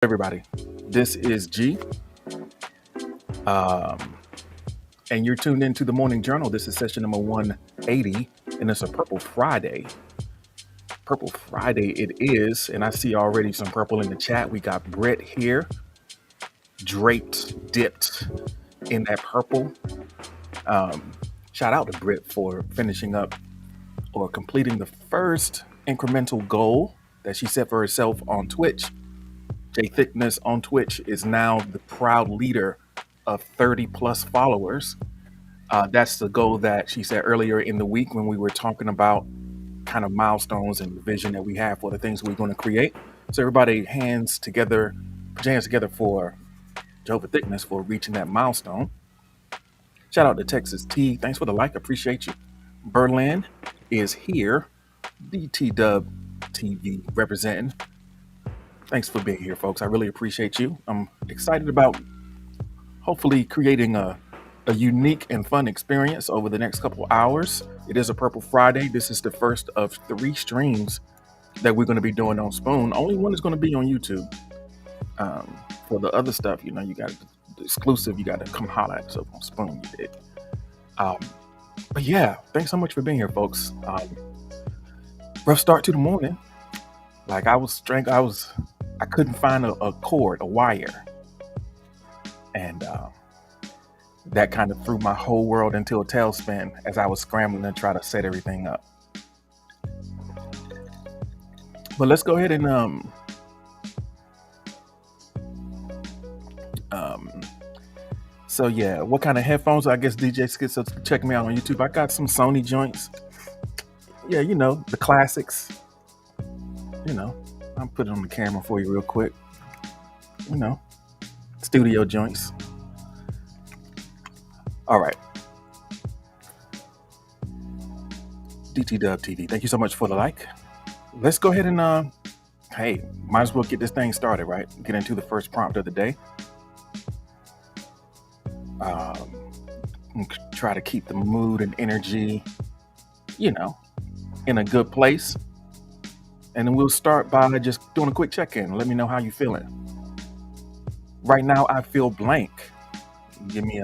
Everybody, this is G, um, and you're tuned into the Morning Journal. This is session number 180, and it's a Purple Friday. Purple Friday it is, and I see already some purple in the chat. We got Brett here, draped, dipped in that purple. Um, Shout out to Britt for finishing up or completing the first incremental goal that she set for herself on Twitch. J Thickness on Twitch is now the proud leader of 30 plus followers. That's the goal that she set earlier in the week when we were talking about kind of milestones and the vision that we have for the things we're going to create. So everybody hands together for Jehovah Thickness for reaching that milestone. Shout out to Texas T. Thanks for the like. Appreciate you. Berlin is here. BT Dub TV representing. Thanks for being here, folks. I really appreciate you. I'm excited about hopefully creating a unique and fun experience over the next couple hours. It is a Purple Friday. This is the first of 3 streams that we're going to be doing on Spoon. Only one is going to be on YouTube. For the other stuff, you got the exclusive. You got to come holler at us over on Spoon. You did. But yeah, thanks so much for being here, folks. Rough start to the morning. Like I couldn't find a cord, a wire. And that kind of threw my whole world into a tailspin as I was scrambling to try to set everything up. But let's go ahead and so yeah, what kind of headphones? I guess DJ Schizo check me out on YouTube. I got some Sony joints. Yeah, the classics. I'll put it on the camera for you real quick. Studio joints. All right. DT Dub TV, thank you so much for the like. Let's go ahead and hey, might as well get this thing started, right? Get into the first prompt of the day. Try to keep the mood and energy, in a good place. And then we'll start by just doing a quick check-in. Let me know how you're feeling. Right now, I feel blank. Give me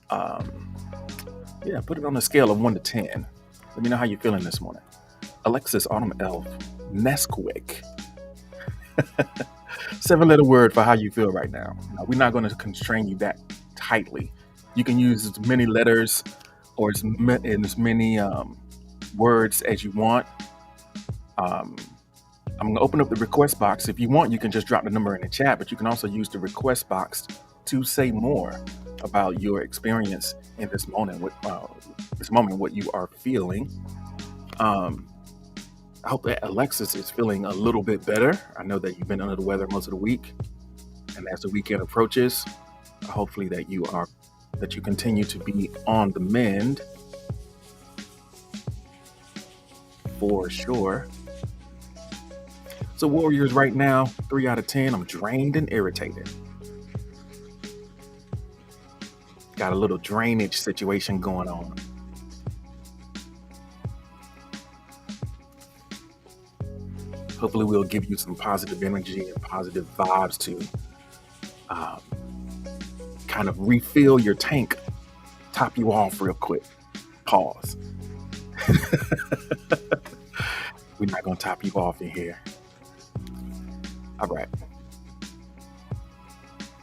put it on a scale of 1 to 10. Let me know how you're feeling this morning. Alexis Autumn Elf, Nesquik. 7-letter word for how you feel right now. Now, we're not going to constrain you that tightly. You can use as many letters or as many words as you want. I'm going to open up the request box. If you want, you can just drop the number in the chat, but you can also use the request box to say more about your experience in this moment, what you are feeling. I hope that Alexis is feeling a little bit better. I know that you've been under the weather most of the week, and as the weekend approaches, hopefully that you continue to be on the mend for sure. So Warriors right now, 3 out of 10. I'm drained and irritated. Got a little drainage situation going on. Hopefully we'll give you some positive energy and positive vibes to kind of refill your tank, top you off real quick. Pause. We're not going to top you off in here. All right.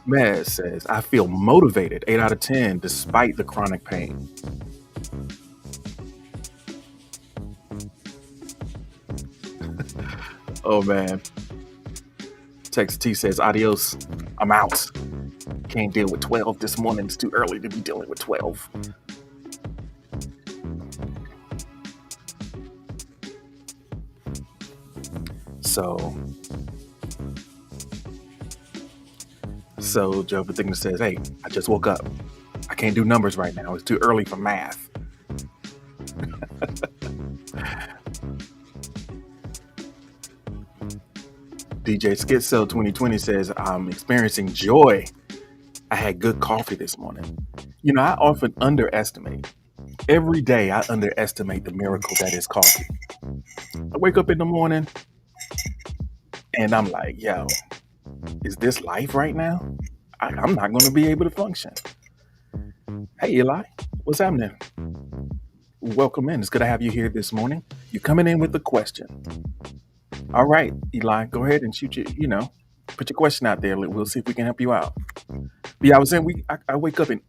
Mez says, I feel motivated, 8 out of 10, despite the chronic pain. Oh, man. Tex T says, adios, I'm out. Can't deal with 12 this morning. It's too early to be dealing with 12. So Jehovah Thickness says, hey, I just woke up. I can't do numbers right now. It's too early for math. DJ Schizo 2020 says, I'm experiencing joy. I had good coffee this morning. I often underestimate. Every day I underestimate the miracle that is coffee. I wake up in the morning and I'm like, yo, Is this life right now? I'm not going to be able to function. Hey, Eli, what's happening? Welcome in. It's good to have you here this morning. You're coming in with a question. All right, Eli, go ahead and shoot put your question out there. We'll see if we can help you out. But yeah, I was saying I wake up and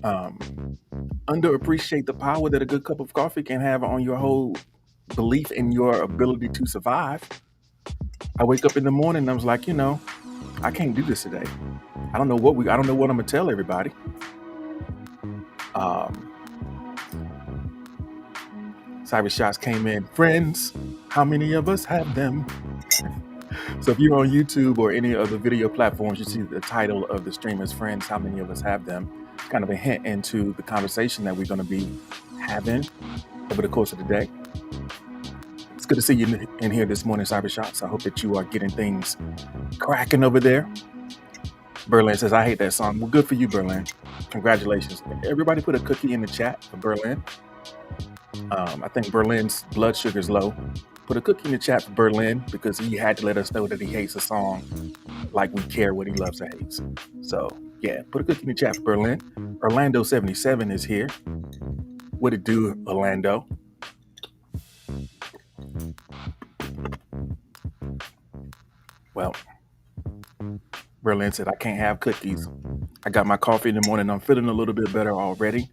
um, underappreciate the power that a good cup of coffee can have on your whole belief in your ability to survive. I wake up in the morning and I was like, I can't do this today. I don't know what I'm gonna tell everybody. Cyber Shots came in. Friends, how many of us have them? So if you're on YouTube or any other video platforms, you see the title of the stream is Friends, how many of us have them? It's kind of a hint into the conversation that we're going to be having over the course of the day. It's good to see you in here this morning, Cyber Shots. I hope that you are getting things cracking over there. Berlin says, I hate that song. Well, good for you, Berlin. Congratulations. Everybody put a cookie in the chat for Berlin. I think Berlin's blood sugar's low. Put a cookie in the chat for Berlin because he had to let us know that he hates a song like we care what he loves or hates. So, yeah, put a cookie in the chat for Berlin. Orlando77 is here. What it do, Orlando? Well, Berlin said, I can't have cookies. I got my coffee in the morning. I'm feeling a little bit better already.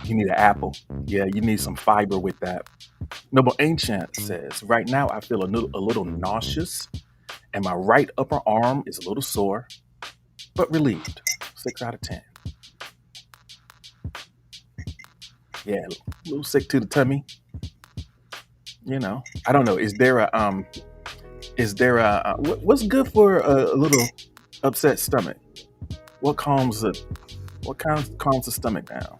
You need an apple. Yeah, you need some fiber with that. Noble Ancient says, right now I feel a little nauseous and my right upper arm is a little sore, but relieved. 6 out of 10. Yeah, a little sick to the tummy. I don't know. Is there a what's good for a little upset stomach? What calms the stomach down?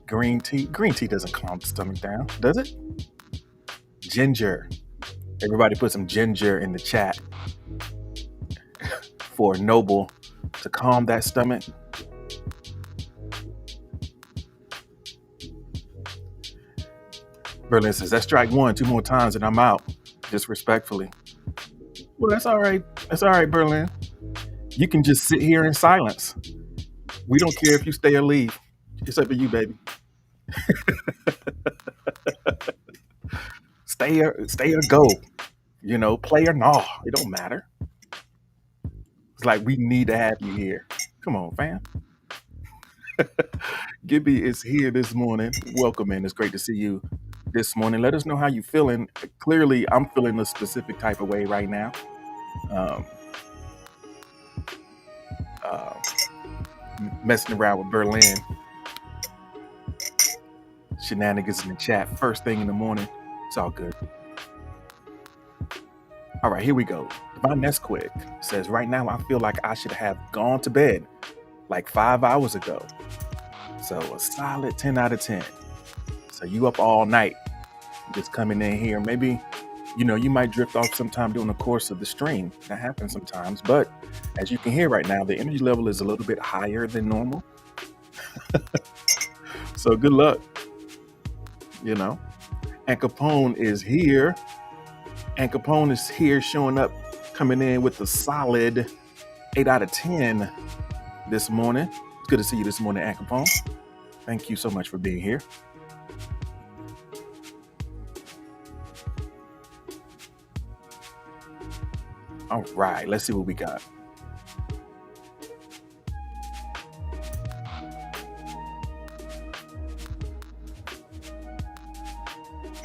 Green tea doesn't calm the stomach down, does it? Ginger. Everybody put some ginger in the chat for Noble to calm that stomach. Berlin says, that's strike one, 2 more times and I'm out. Disrespectfully. Well, that's all right. That's all right, Berlin. You can just sit here in silence. We don't care if you stay or leave. It's up to you, baby. Stay or go. Play or no. It don't matter. It's like we need to have you here. Come on, fam. Gibby is here this morning. Welcome in. It's great to see you this morning. Let us know how you feeling. Clearly, I'm feeling a specific type of way right now. Messing around with Berlin. Shenanigans in the chat. First thing in the morning. It's all good. All right, here we go. Divine Nesquik says, right now I feel like I should have gone to bed like 5 hours ago. So a solid 10 out of 10. So you up all night, just coming in here. Maybe, you might drift off sometime during the course of the stream. That happens sometimes. But as you can hear right now, the energy level is a little bit higher than normal. So good luck. And Capone is here. And Capone is here showing up, coming in with a solid 8 out of 10 this morning. It's good to see you this morning, Aunt Capone. Thank you so much for being here. All right, let's see what we got.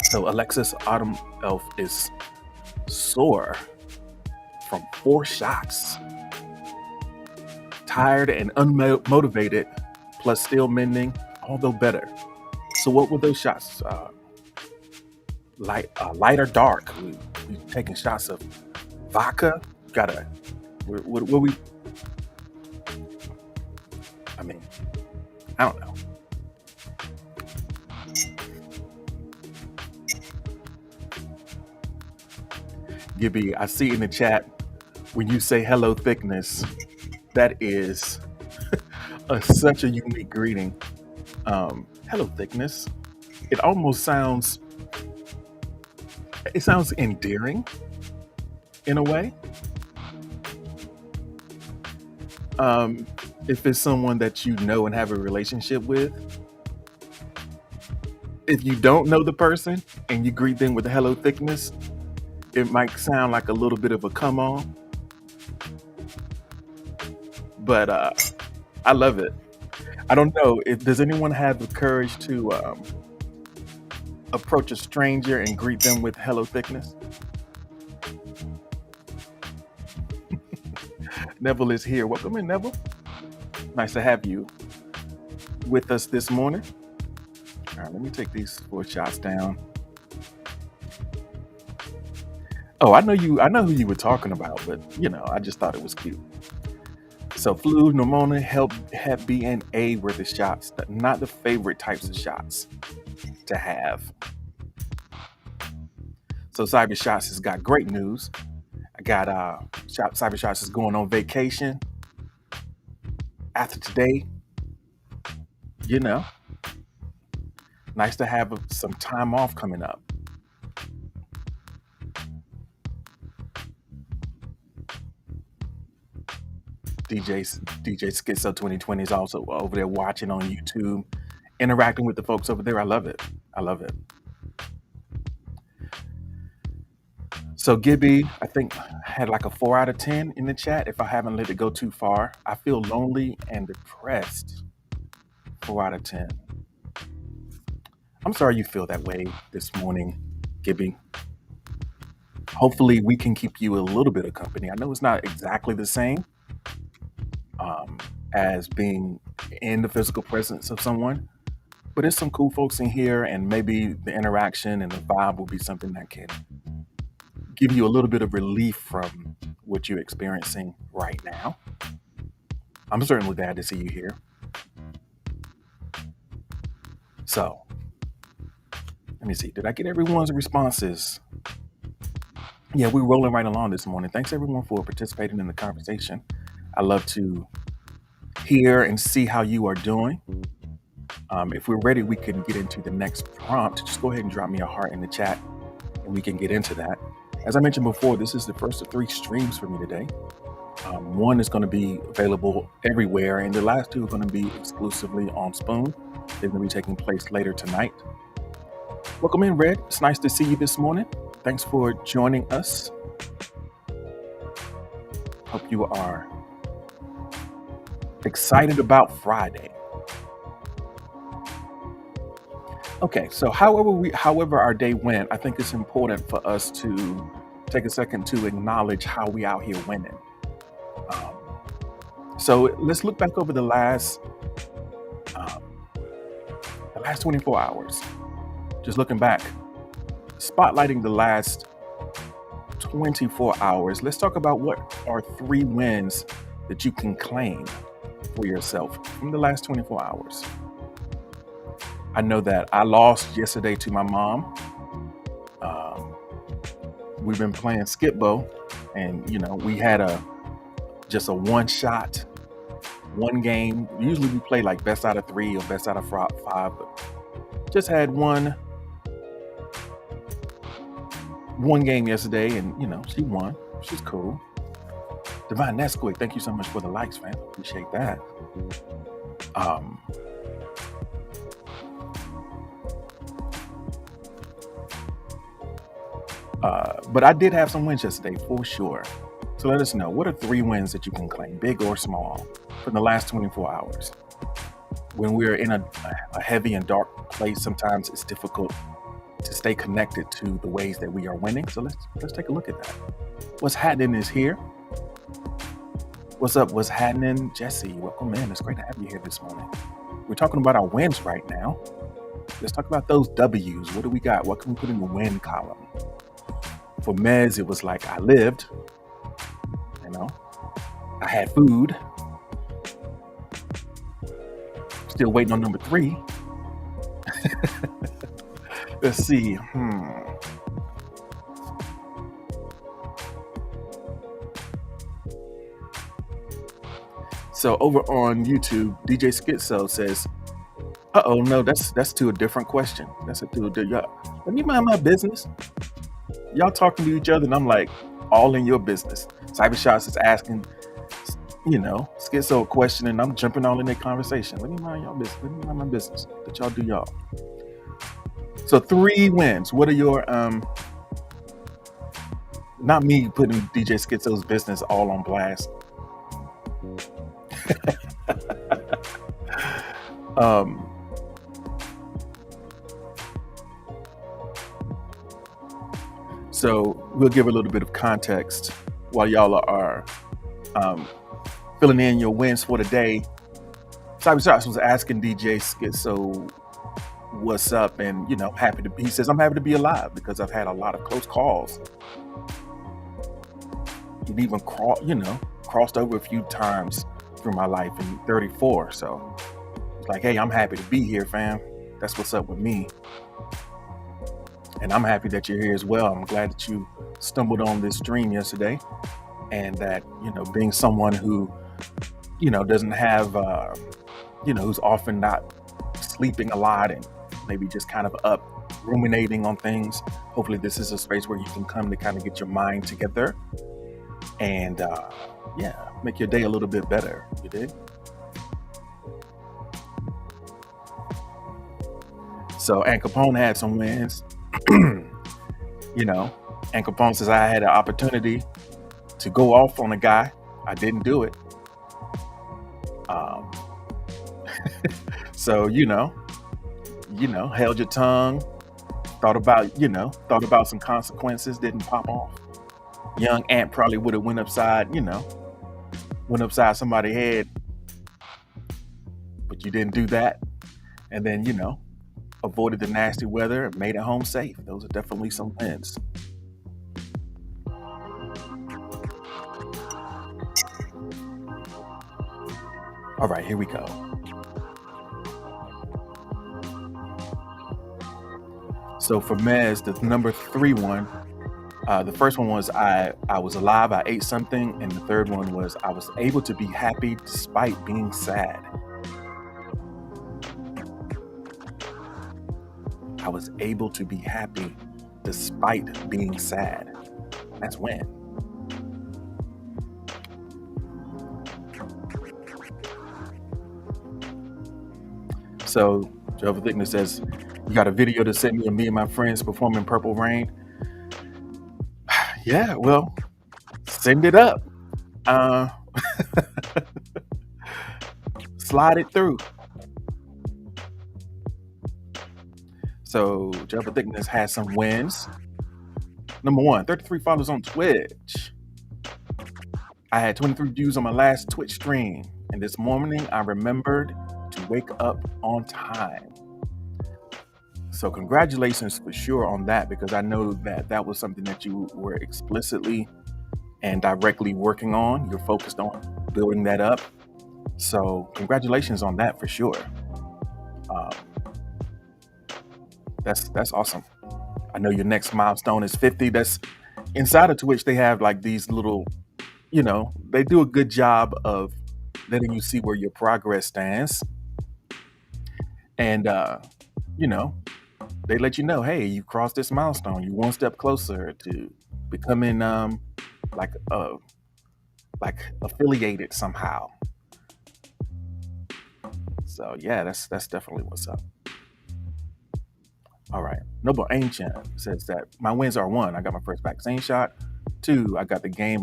So Alexis Autumn Elf is sore from 4 shots. Tired and unmotivated, plus still mending, although better. So what were those shots? Light or dark? We taking shots of vodka? I don't know. Gibby, I see in the chat when you say hello thickness, that is such a unique greeting. Hello, thickness. It almost sounds endearing in a way. Um, if it's someone that you know and have a relationship with, if you don't know the person and you greet them with a hello, thickness, it might sound like a little bit of a come on, but I love it. I don't know. Does anyone have the courage to approach a stranger and greet them with hello, thickness? Neville is here. Welcome in, Neville. Nice to have you with us this morning. All right, let me take these 4 shots down. Oh, I know who you were talking about, but I just thought it was cute. So flu, pneumonia, Hep B, and A were the shots, not the favorite types of shots to have. So Cyber Shots has got great news. I got Cyber Shots is going on vacation after today. Nice to have some time off coming up. DJ Schizo 2020 is also over there watching on YouTube, interacting with the folks over there. I love it. So Gibby, I think, had like a 4 out of 10 in the chat. If I haven't let it go too far, I feel lonely and depressed. 4 out of 10. I'm sorry you feel that way this morning, Gibby. Hopefully we can keep you a little bit of company. I know it's not exactly the same as being in the physical presence of someone, but there's some cool folks in here, and maybe the interaction and the vibe will be something that can give you a little bit of relief from what you're experiencing right now. I'm certainly glad to see you here. So, let me see. Did I get everyone's responses? Yeah, we're rolling right along this morning. Thanks everyone for participating in the conversation. I love to hear and see how you are doing. If we're ready, we can get into the next prompt. Just go ahead and drop me a heart in the chat and we can get into that. As I mentioned before, this is the first of 3 streams for me today. One is going to be available everywhere, and the last 2 are going to be exclusively on Spoon. They're going to be taking place later tonight. Welcome in, Red. It's nice to see you this morning. Thanks for joining us. Hope you are excited about Friday. Okay, so however our day went, I think it's important for us to take a second to acknowledge how we out here winning. So let's look back over the last 24 hours. Just looking back, spotlighting the last 24 hours. Let's talk about what are 3 wins that you can claim for yourself from the last 24 hours. I know that I lost yesterday to my mom. We've been playing Skip-Bo, and we had just a 1-shot, 1 game. Usually we play like best out of 3 or best out of 5, but just had one game yesterday, and she won. She's cool. Divine Nesquik, thank you so much for the likes, fam. Appreciate that. But I did have some wins yesterday for sure. So let us know, what are 3 wins that you can claim, big or small, from the last 24 hours? When we're in a heavy and dark place, sometimes it's difficult to stay connected to the ways that we are winning. So let's take a look at that. What's happening is here. What's up? What's happening? Jesse, welcome in. It's great to have you here this morning. We're talking about our wins right now. Let's talk about those W's. What do we got? What can we put in the win column? For Mez, it was like I lived. I had food. Still waiting on number 3. Let's see. So over on YouTube, DJ Schizo says, "Uh-oh, no, that's to a different question. That's y'all. Let me mind my business. Y'all talking to each other, and I'm like, all in your business." Cyber Shots is asking, Schizo a question, and I'm jumping all in their conversation. Let me mind y'all business. Let me mind my business. Let y'all do y'all. So 3 wins. What are your not me putting DJ Schizo's business all on blast. So we'll give a little bit of context while y'all are filling in your wins for the day. Cyber Shots was asking DJ Schizo what's up, and he says, I'm happy to be alive because I've had a lot of close calls. He'd even crossed over a few times through my life in 34. So it's like, hey, I'm happy to be here, fam. That's what's up with me. And I'm happy that you're here as well. I'm glad that you stumbled on this stream yesterday, and that, being someone who, doesn't have, who's often not sleeping a lot and maybe just kind of up ruminating on things. Hopefully this is a space where you can come to kind of get your mind together and, make your day a little bit better. You did? So, and Capone had some wins. And Capone says, I had an opportunity to go off on a guy. I didn't do it. So, held your tongue, thought about some consequences, didn't pop off. Young Ant probably would have went upside somebody's head, but you didn't do that. And then, avoided the nasty weather and made it home safe. Those are definitely some wins. All right, here we go. So for Mez, the number 3 one, the first one was I was alive, I ate something, and the third one was I was able to be happy despite being sad. I was able to be happy despite being sad. That's when. So Jehovah Thickness says, you got a video to send me of me and my friends performing Purple Rain? Yeah, well, send it up. Slide it through. So Jehovah Thickness has some wins. Number 1, 33 followers on Twitch. I had 23 views on my last Twitch stream, and this morning I remembered to wake up on time. So congratulations for sure on that, because I know that was something that you were explicitly and directly working on. You're focused on building that up. So congratulations on that for sure. That's awesome. I know your next milestone is 50. That's inside of Twitch. They have like these little, they do a good job of letting you see where your progress stands. And, they let you know, hey, you crossed this milestone. You're one step closer to becoming like affiliated somehow. So yeah, that's definitely what's up. All right. Noble Ancient says that my wins are 1, I got my first vaccine shot. 2, I got the name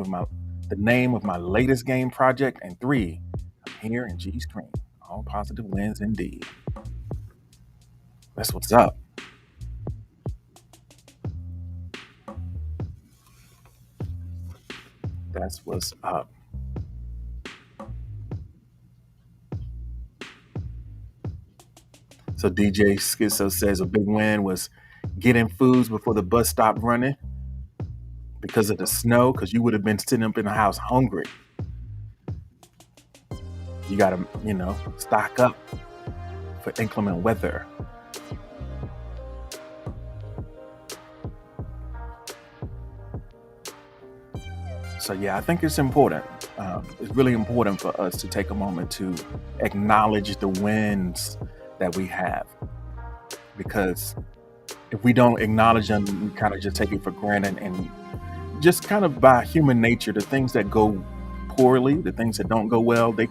of my latest game project. And 3, I'm here in G Stream. All positive wins indeed. That's what's up. That's what's up. So DJ Schizo says a big win was getting foods before the bus stopped running because of the snow, because you would have been sitting up in the house hungry. You got to, stock up for inclement weather. So yeah, I think it's important. It's really important for us to take a moment to acknowledge the wins that we have, because if we don't acknowledge them, we kind of just take it for granted, and just kind of by human nature, the things that go poorly, the things that don't go well, they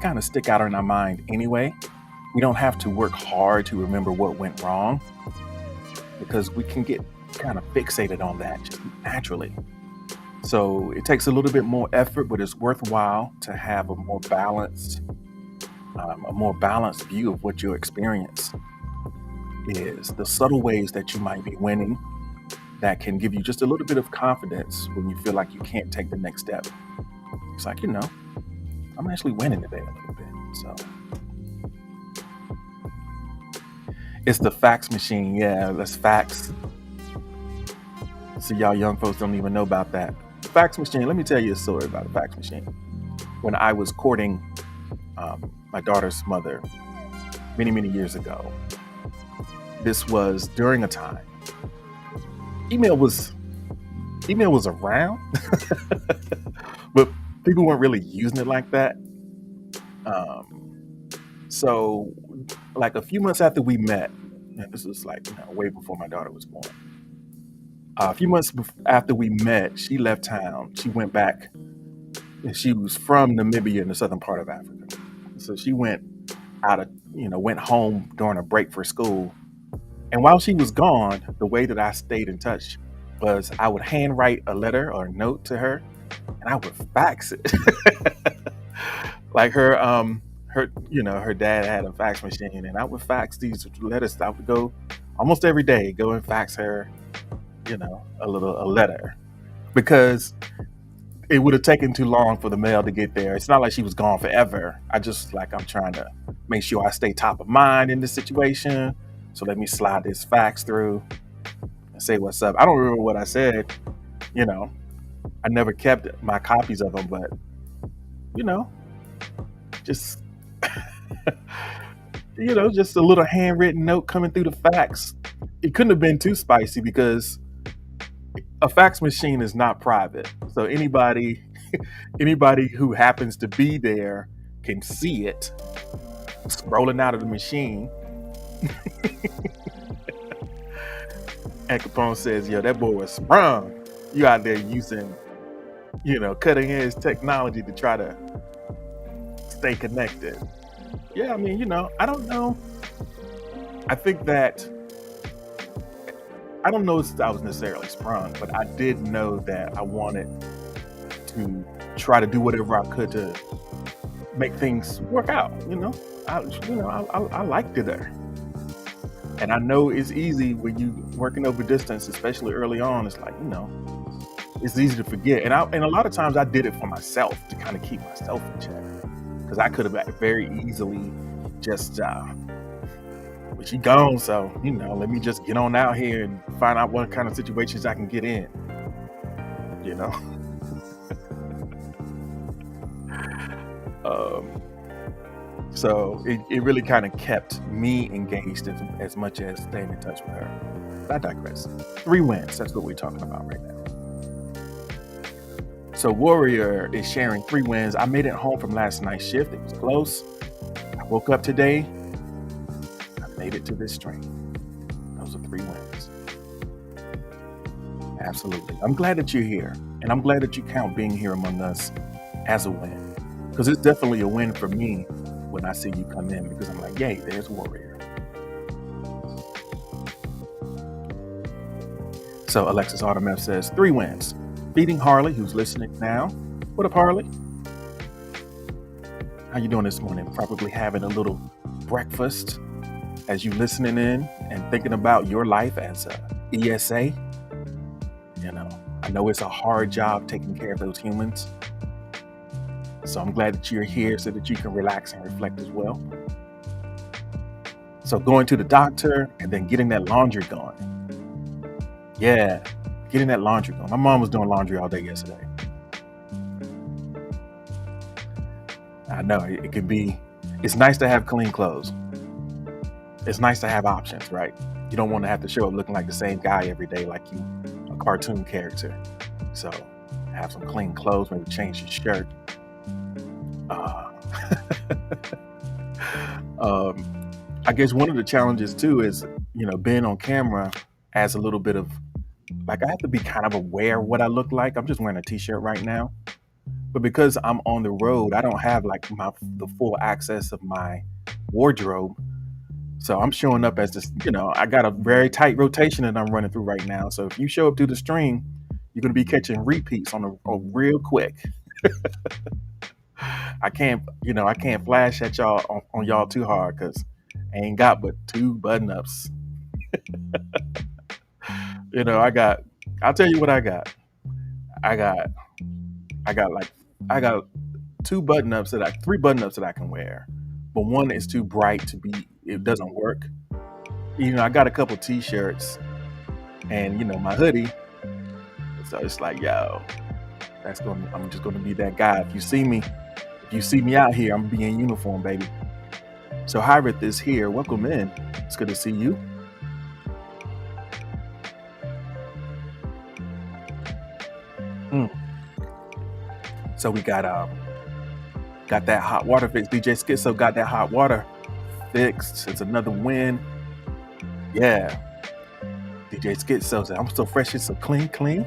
kind of stick out in our mind anyway. We don't have to work hard to remember what went wrong, because we can get kind of fixated on that just naturally. So it takes a little bit more effort, but it's worthwhile to have a more balanced view of what your experience is, the subtle ways that you might be winning that can give you just a little bit of confidence when you feel like you can't take the next step. It's like, I'm actually winning today a little bit. So it's the fax machine. Yeah, that's facts. So y'all young folks don't even know about that. The fax machine, let me tell you a story about the fax machine. When I was courting my daughter's mother many, many years ago, this was during a time email was around, but people weren't really using it like that. So like a few months after we met, and this was like way before my daughter was born. A few months after we met, she left town. She went back. She was from Namibia in the southern part of Africa. So she went went home during a break for school. And while she was gone, the way that I stayed in touch was I would handwrite a letter or a note to her, and I would fax it. Like her dad had a fax machine, and I would fax these letters. I would go almost every day, go and fax her, a letter, because it would have taken too long for the mail to get there. It's not like she was gone forever. I'm trying to make sure I stay top of mind in this situation. So let me slide this fax through and say what's up. I don't remember what I said. I never kept my copies of them, but just just a little handwritten note coming through the fax. It couldn't have been too spicy, because a fax machine is not private. So anybody who happens to be there can see it scrolling out of the machine. And Capone says, yo, that boy was sprung. You out there using, cutting edge technology to try to stay connected. Yeah, I mean, I don't know. I think that, I don't know if I was necessarily sprung, but I did know that I wanted to try to do whatever I could to make things work out. I liked it there. And I know it's easy when you working over distance, especially early on. It's like, it's easy to forget. And a lot of times I did it for myself to kind of keep myself in check, because I could have very easily just, but she gone. So, let me just get on out here and find out what kind of situations I can get in, So it really kind of kept me engaged as much as staying in touch with her. I digress. 3 wins. That's what we're talking about right now. So Warrior is sharing 3 wins. I made it home from last night's shift. It was close. I woke up today. I made it to this stream. Those are 3 wins. Absolutely. I'm glad that you're here. And I'm glad that you count being here among us as a win. Because it's definitely a win for me when I see you come in, because I'm like, yay, there's Warrior. So Alexis Autumn says 3 wins. Feeding Harley, who's listening now. What up, Harley? How you doing this morning? Probably having a little breakfast as you listening in and thinking about your life as a ESA. I know it's a hard job taking care of those humans. So I'm glad that you're here so that you can relax and reflect as well. So going to the doctor and then getting that laundry going. Yeah, getting that laundry going. My mom was doing laundry all day yesterday. I know it can be, it's nice to have clean clothes. It's nice to have options, right? You don't want to have to show up looking like the same guy every day, like you, a cartoon character. So have some clean clothes, maybe change your shirt. Uh, um, I guess one of the challenges too is, being on camera adds a little bit of, like, I have to be kind of aware of what I look like. I'm just wearing a t-shirt right now, but because I'm on the road, I don't have like the full access of my wardrobe. So I'm showing up as this, I got a very tight rotation that I'm running through right now. So if you show up to the stream, you're going to be catching repeats on real quick. I can't flash at y'all on y'all too hard because I ain't got but 2 button ups. I'll tell you what I got. I got, I got 3 button ups that I can wear, but one is too bright it doesn't work. I got a couple t-shirts and, my hoodie. So it's like, yo, I'm just gonna be that guy. If you see me out here, I'm gonna be in uniform, baby. So Hyrith is here. Welcome in. It's good to see you. So we got that hot water fixed. DJ Schizo got that hot water fixed. It's another win. Yeah. DJ Schizo said, I'm so fresh, it's so clean.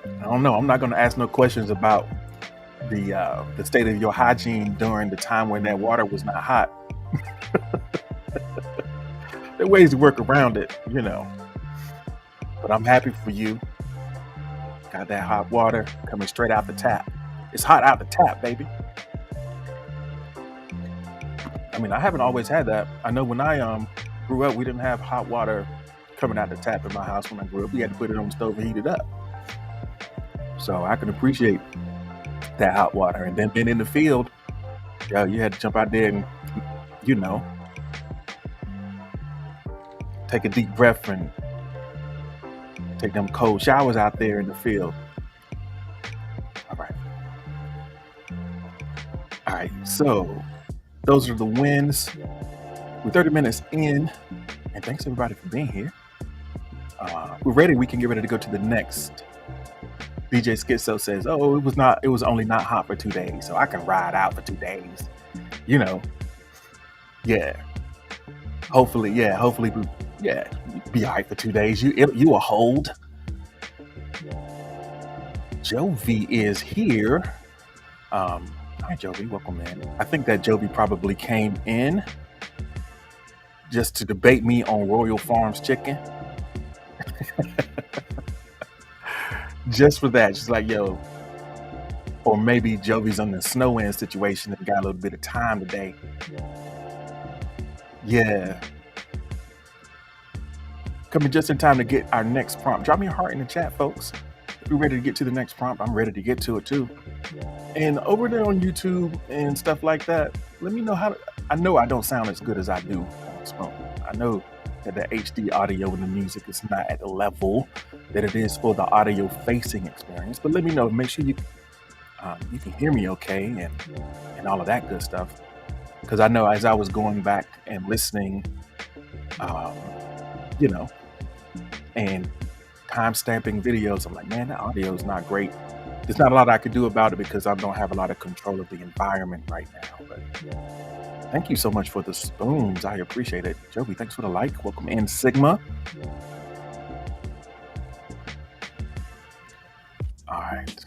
I don't know. I'm not going to ask no questions about the state of your hygiene during the time when that water was not hot. There are ways to work around it, But I'm happy for you. Got that hot water coming straight out the tap. It's hot out the tap, baby. I mean, I haven't always had that. I know when I grew up, we didn't have hot water coming out the tap in my house when I grew up. We had to put it on the stove and heat it up. So I can appreciate that hot water. And then being in the field, you had to jump out there and, take a deep breath and take them cold showers out there in the field. All right. So those are the wins. We're 30 minutes in, and thanks everybody for being here. We're ready. We can get ready to go to the next. DJ Schizo says, "Oh, it was only not hot for 2 days, so I can ride out for 2 days." Yeah. Hopefully, be all right for 2 days. You will hold. Jovi is here. Hi, Jovi. Welcome in. I think that Jovi probably came in just to debate me on Royal Farms chicken. Just for that. Just like, yo. Or maybe Jovi's on the snow in situation and got a little bit of time today. Yeah. Coming just in time to get our next prompt. Drop me a heart in the chat, folks. If you're ready to get to the next prompt, I'm ready to get to it too. And over there on YouTube and stuff like that, let me know I know I don't sound as good as I do on Smoke. I know that the HD audio and the music is not at the level that it is for the audio facing experience, but let me know. Make sure you can hear me okay and all of that good stuff. Because I know as I was going back and listening, and time stamping videos, I'm like, man, that audio is not great. There's not a lot I could do about it because I don't have a lot of control of the environment right now. But thank you so much for the spoons. I appreciate it. Joby, thanks for the like. Welcome in, Sigma. All right.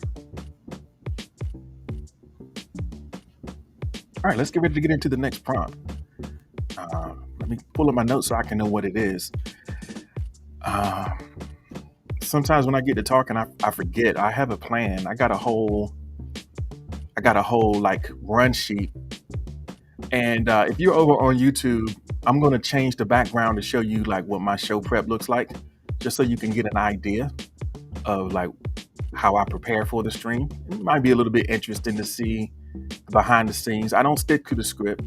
All right, let's get ready to get into the next prompt. Let me pull up my notes so I can know what it is. Sometimes when I get to talking, I forget. I have a plan. I got a whole like run sheet. And if you're over on YouTube, I'm going to change the background to show you like what my show prep looks like, just so you can get an idea of like how I prepare for the stream. It might be a little bit interesting to see behind the scenes. I don't stick to the script,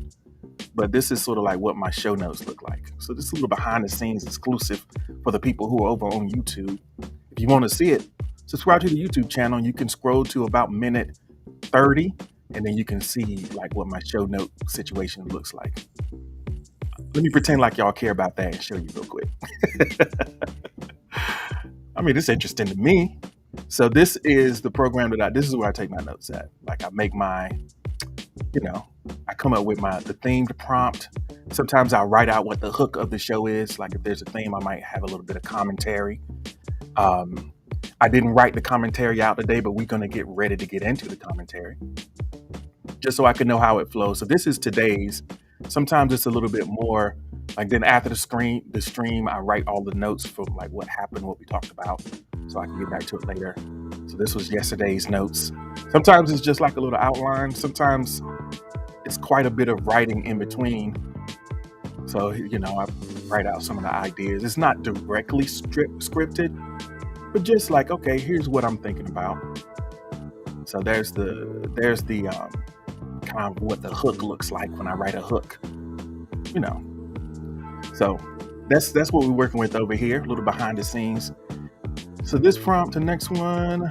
but this is sort of like what my show notes look like. So this is a little behind the scenes exclusive for the people who are over on YouTube. If you want to see it, subscribe to the YouTube channel. You can scroll to about minute 30, and then you can see like what my show note situation looks like. Let me pretend like y'all care about that and show you real quick. I mean, it's interesting to me. So this is the program this is where I take my notes at. Like I make my, you know, I come up with the themed prompt. Sometimes I'll write out what the hook of the show is. Like if there's a theme, I might have a little bit of commentary. Um, I didn't write the commentary out today, but we're going to get ready to get into the commentary just so I can know how it flows. So this is today's. Sometimes it's a little bit more like then after the stream, I write all the notes from like what happened, what we talked about, so I can get back to it later. So this was yesterday's notes. Sometimes it's just like a little outline. Sometimes it's quite a bit of writing in between. So, I write out some of the ideas. It's not directly scripted, but just like, okay, here's what I'm thinking about. So there's the kind of what the hook looks like when I write a hook, So that's what we're working with over here, a little behind the scenes. So this prompt, the next one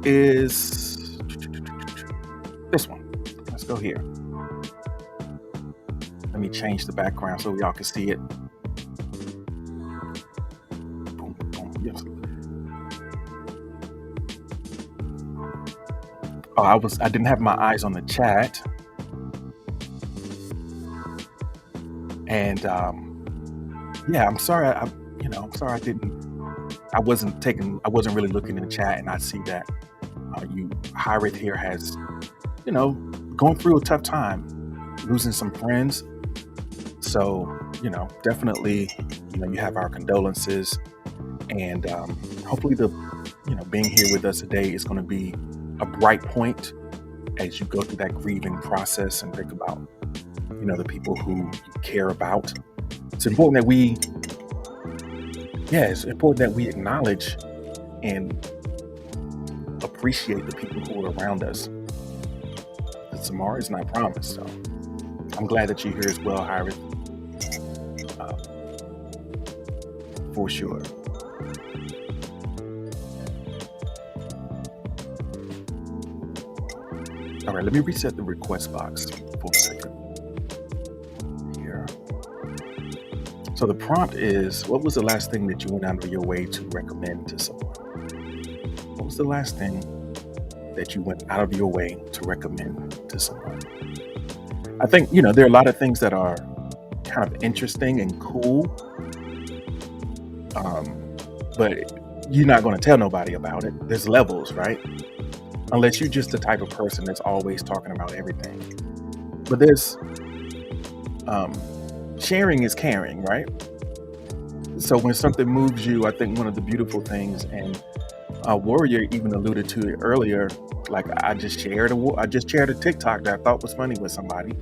is this one. Let's go here. Let me change the background so y'all can see it. Boom, boom. Yes. Oh, I didn't have my eyes on the chat. And I'm sorry. I'm sorry I wasn't really looking in the chat, and I see that Hirith here has, going through a tough time, losing some friends. So, definitely, you have our condolences, and hopefully being here with us today is going to be a bright point as you go through that grieving process and think about, the people who you care about. It's important that we acknowledge and appreciate the people who are around us. Tomorrow is not promised, so I'm glad that you're here as well, Hirith. For sure. All right, let me reset the request box for a second. Here. So the prompt is, what was the last thing that you went out of your way to recommend to someone? What was the last thing that you went out of your way to recommend to someone? I think, there are a lot of things that are kind of interesting and cool, but you're not going to tell nobody about it. There's levels, right? Unless you're just the type of person that's always talking about everything. But there's sharing is caring, right? So when something moves you, I think one of the beautiful things, and Warrior even alluded to it earlier, like I just shared a TikTok that I thought was funny with somebody.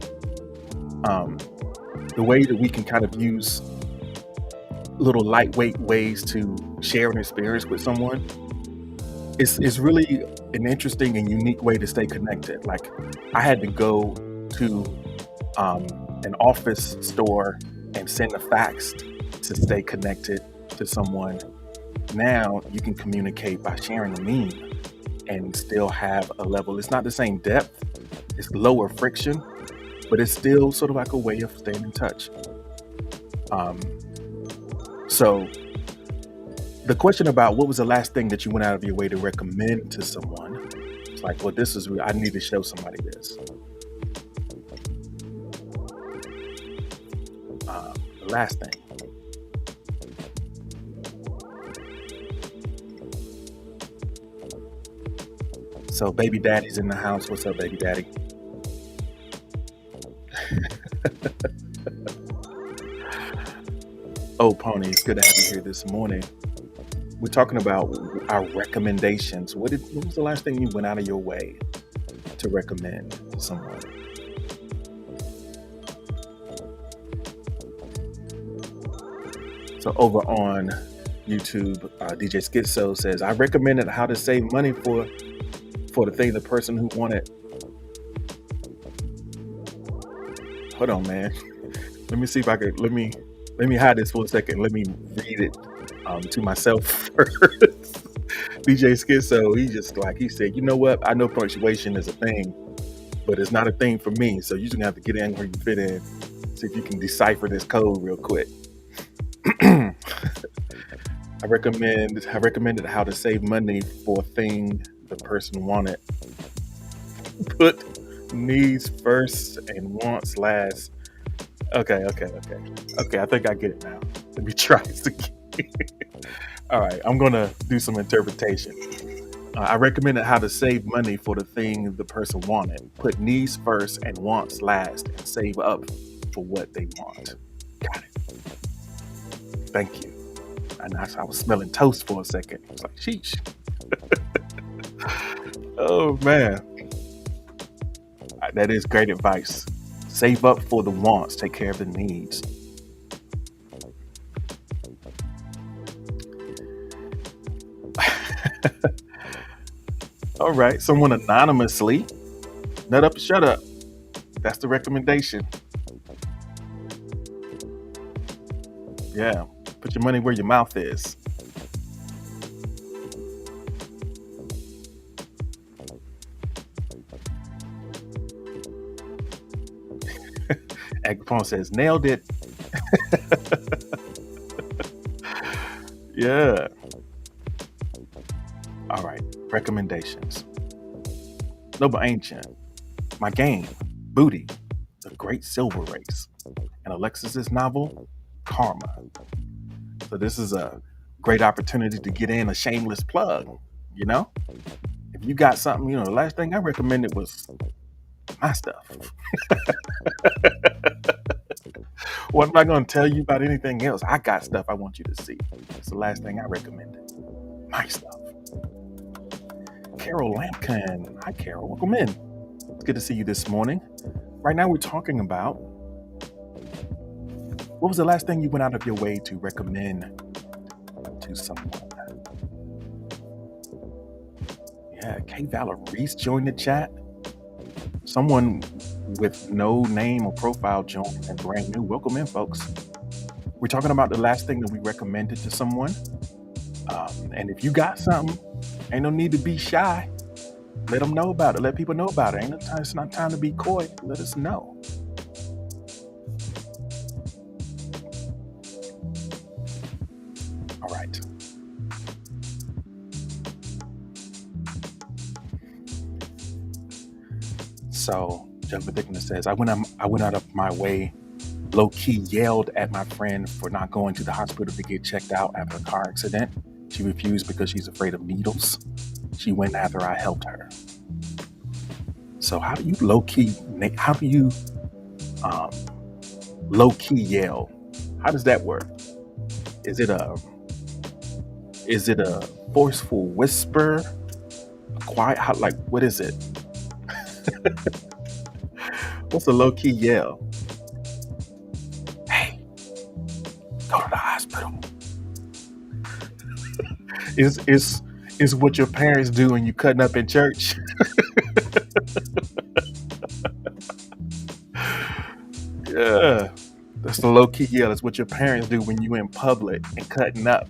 The way that we can kind of use little lightweight ways to share an experience with someone is really an interesting and unique way to stay connected. Like I had to go to an office store and send a fax to stay connected to someone. Now you can communicate by sharing a meme and still have a level. It's not the same depth, it's lower friction, but it's still sort of like a way of staying in touch. So the question about what was the last thing that you went out of your way to recommend to someone, it's like, well, I need to show somebody this. The last thing. So baby daddy's in the house. What's up, baby daddy? Oh, Pony, it's good to have you here this morning. We're talking about our recommendations. What was the last thing you went out of your way to recommend to someone? So over on YouTube, DJ Schizo says, I recommended how to save money for the person who wanted. Hold on, man. Let me see if I could. Let me hide this for a second. Let me read it to myself first. DJ Schizo, he said, you know what? I know punctuation is a thing, but it's not a thing for me. So you're just gonna have to get in where you fit in. See if you can decipher this code real quick. I recommended how to save money for a thing the person wanted. Put needs first and wants last. Okay. I think I get it now. Let me try this again. All right, I'm gonna do some interpretation. I recommended how to save money for the thing the person wanted. Put needs first and wants last, and save up for what they want. Got it. Thank you. And I was smelling toast for a second. I was like, sheesh. Oh man, that is great advice. Save up for the wants, take care of the needs. All right, someone anonymously. Nut up, shut up. That's the recommendation. Yeah, put your money where your mouth is. Agapone says, nailed it. Yeah. All right, recommendations. Noble Ancient, My Game, Booty, The Great Silver Race, and Alexis's novel, Karma. So this is a great opportunity to get in a shameless plug, you know? If you got something, the last thing I recommended was my stuff. Well, I'm not going to tell you about anything else. I got stuff I want you to see. It's the last thing I recommended. My stuff. Carol Lampkin. Hi, Carol. Welcome in. It's good to see you this morning. Right now, we're talking about what was the last thing you went out of your way to recommend to someone? Yeah, Kay Valor Reese joined the chat. Someone with no name or profile joined and brand new. Welcome in, folks. We're talking about the last thing that we recommended to someone. And if you got something, ain't no need to be shy. Let them know about it. Let people know about it. It's not time to be coy. Let us know. All right. So, Jennifer Dickens says, I went out of my way, low key yelled at my friend for not going to the hospital to get checked out after a car accident. She refused because she's afraid of needles. She went after I helped her. So how do you low key yell? How does that work? Is it a forceful whisper? A quiet? What is it? What's a low key yell? Hey, go to the hospital. Is what your parents do when you cutting up in church? Yeah, that's the low key yell. It's what your parents do when you in public and cutting up.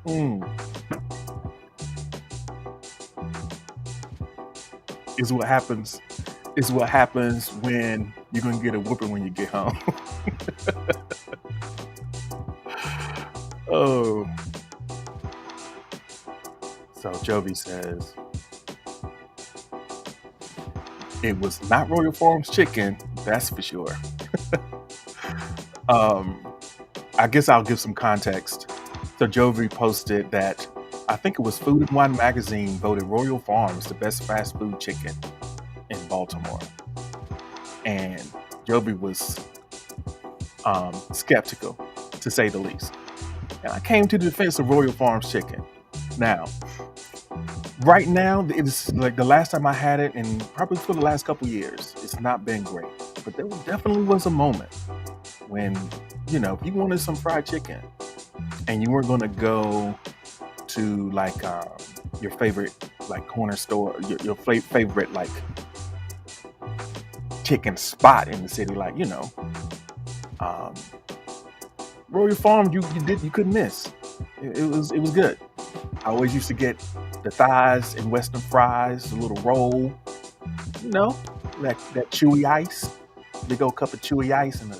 Mm, is what happens. Is what happens when you're gonna get a whooping when you get home. Oh, so Jovi says it was not Royal Farms chicken, that's for sure. um, I guess I'll give some context. So Jovi posted that I think it was Food and Wine magazine voted Royal Farms the best fast food chicken in Baltimore, and Jovi was skeptical, to say the least. And I came to the defense of Royal Farms chicken. Now, right now, it's like the last time I had it, and probably for the last couple years, it's not been great. But there definitely was a moment when, if you wanted some fried chicken and you weren't going to go to your favorite corner store, your favorite chicken spot in the city, Royal Farm, you couldn't miss. It was good. I always used to get the thighs and Western fries, a little roll, that chewy ice. big old cup of chewy ice and a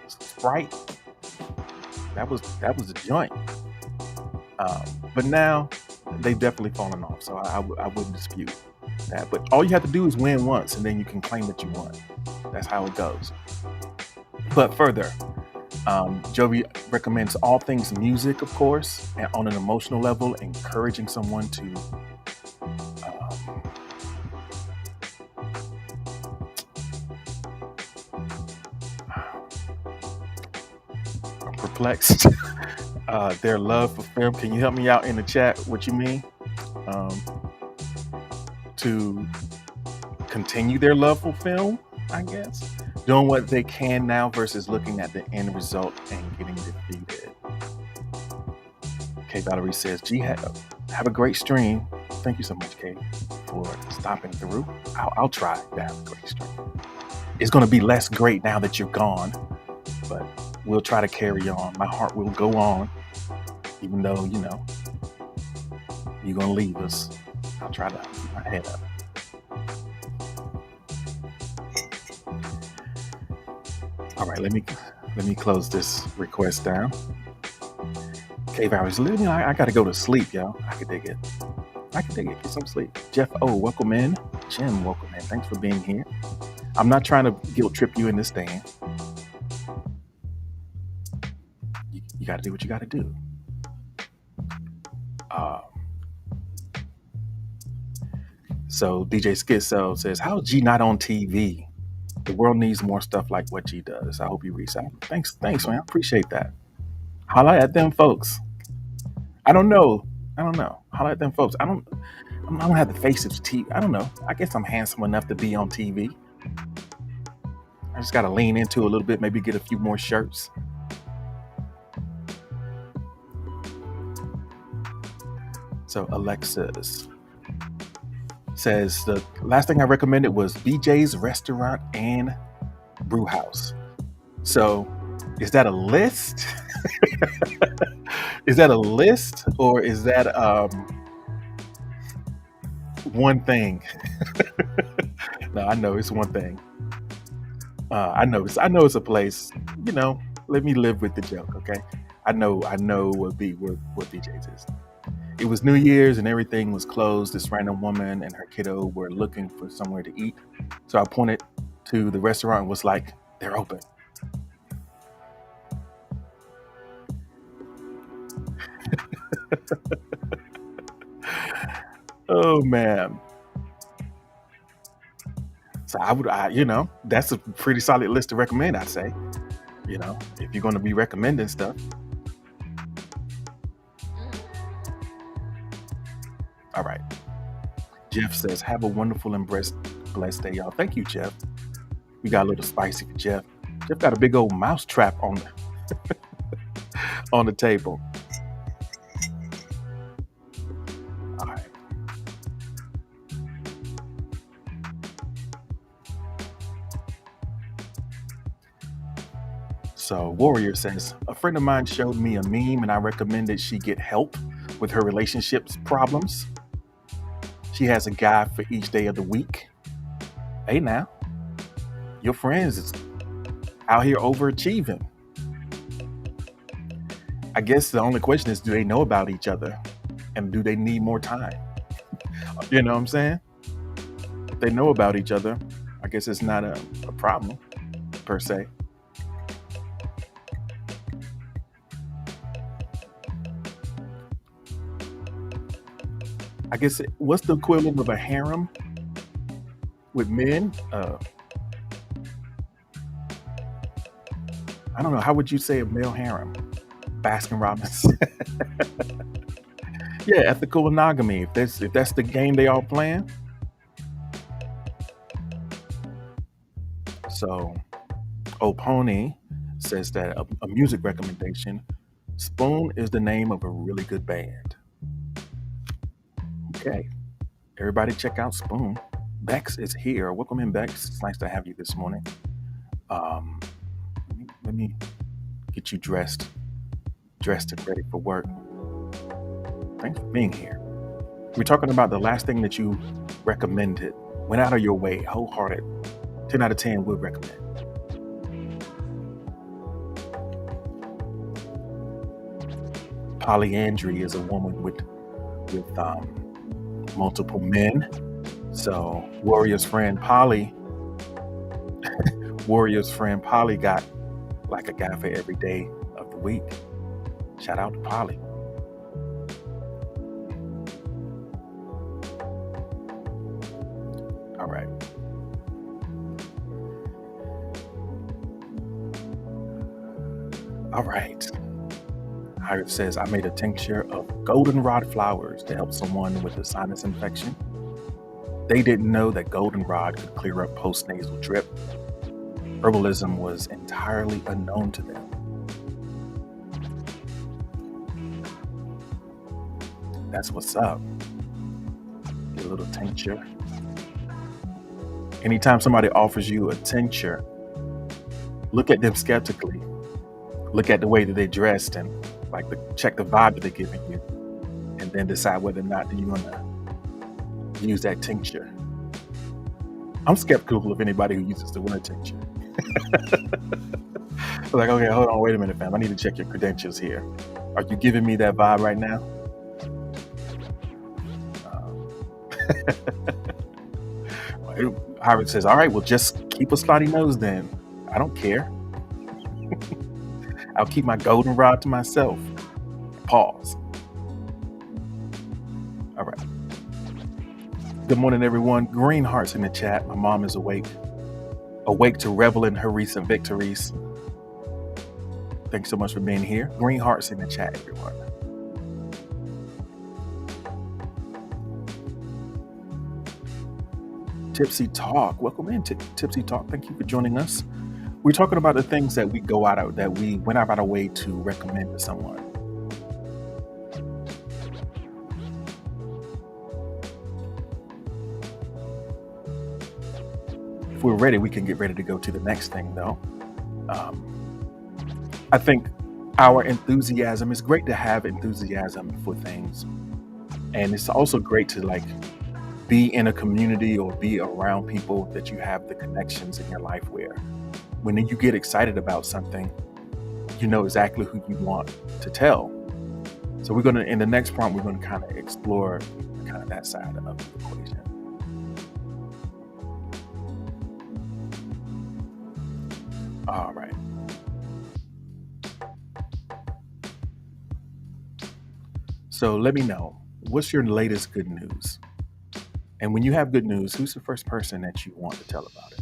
Sprite. That was a joint. Um, but now they've definitely fallen off, so I wouldn't dispute that. But all you have to do is win once, and then you can claim that you won. That's how it goes. But further, Jovi recommends all things music, of course, and on an emotional level, encouraging someone to um, perplexed. Their love for film. Can you help me out in the chat? What you mean? Um, to continue their love for film, I guess. Doing what they can now versus looking at the end result and getting defeated. Kay Valerie says, G, have a great stream. Thank you so much, Kay, for stopping through. I'll try to have a great stream. It's going to be less great now that you're gone, but we'll try to carry on. My heart will go on, even though, you're going to leave us. I'll try to keep my head up. All right, let me close this request down. Kay Valerie, literally, I got to go to sleep, y'all. I can dig it. Get some sleep. Jeff O, welcome in. Jim, welcome in. Thanks for being here. I'm not trying to guilt trip you in this stand. You got to do what you got to do. So DJ Schizo says, how is G not on TV? The world needs more stuff like what G does. I hope you reach out. Thanks, man. I appreciate that. Holla at them folks. I don't know. Holla at them folks. I don't have the face of TV. I don't know. I guess I'm handsome enough to be on TV. I just got to lean into it a little bit, maybe get a few more shirts. So Alexis says, the last thing I recommended was BJ's Restaurant and Brew House. So is that a list? Is that a list, or is that one thing? No, I know it's one thing. I know it's a place. Let me live with the joke, okay? I know what BJ's is. It was New Year's and everything was closed. This random woman and her kiddo were looking for somewhere to eat. So I pointed to the restaurant and was like, they're open. Oh, man. So that's a pretty solid list to recommend, I'd say. If you're going to be recommending stuff. All right. Jeff says, have a wonderful and blessed day, y'all. Thank you, Jeff. We got a little spicy for Jeff. Jeff got a big old mouse trap on the table. All right. So Warrior says, a friend of mine showed me a meme and I recommended she get help with her relationships problems. She has a guy for each day of the week. Hey now, your friends is out here overachieving. I guess the only question is, do they know about each other? And do they need more time? You know what I'm saying? If they know about each other, I guess it's not a problem, per se. I guess what's the equivalent of a harem with men? I don't know. How would you say a male harem? Baskin Robbins. Yeah, ethical monogamy. If that's the game they all playing. So, Oponi says that a music recommendation. Spoon is the name of a really good band. Okay. Everybody check out Spoon. Bex is here. Welcome in, Bex. It's nice to have you this morning. Let me get you dressed and ready for work. Thanks for being here. We're talking about the last thing that you recommended. Went out of your way, wholehearted. 10 out of 10 would recommend. Polyandry is a woman with multiple men. So Warrior's friend Polly got like a guy for every day of the week. Shout out to Polly. All right. All right. Hyatt says, I made a tincture of goldenrod flowers to help someone with a sinus infection. They didn't know that goldenrod could clear up postnasal drip. Herbalism was entirely unknown to them. That's what's up. Get a little tincture. Anytime somebody offers you a tincture, look at them skeptically. Look at the way that they're dressed and check the vibe that they're giving you, and then decide whether or not you're gonna use that tincture. I'm skeptical of anybody who uses the word tincture. Like, okay, hold on, wait a minute, fam. I need to check your credentials here. Are you giving me that vibe right now? Howard says, all right, well, just keep a snotty nose then. I don't care. I'll keep my goldenrod to myself. Pause. All right. Good morning, everyone. Green hearts in the chat. My mom is awake to revel in her recent victories. Thanks so much for being here. Green hearts in the chat, everyone. Tipsy Talk. Welcome in to Tipsy Talk. Thank you for joining us. We're talking about the things that we went out of our way to recommend to someone. If we're ready, we can get ready to go to the next thing, though. I think our enthusiasm, it's great to have enthusiasm for things. And it's also great to be in a community or be around people that you have the connections in your life where when you get excited about something, you know exactly who you want to tell. So we're going to, in the next prompt, we're going to kind of explore kind of that side of the equation. All right. So let me know, what's your latest good news? And when you have good news, who's the first person that you want to tell about it?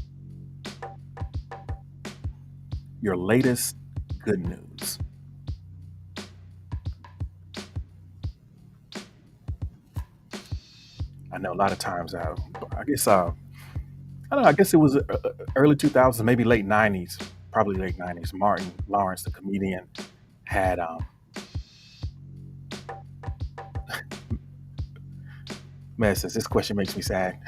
Your latest good news. I know a lot of times, I guess it was early 2000s, maybe late 90s, probably late 90s. Martin Lawrence, the comedian, had man, this question makes me sad.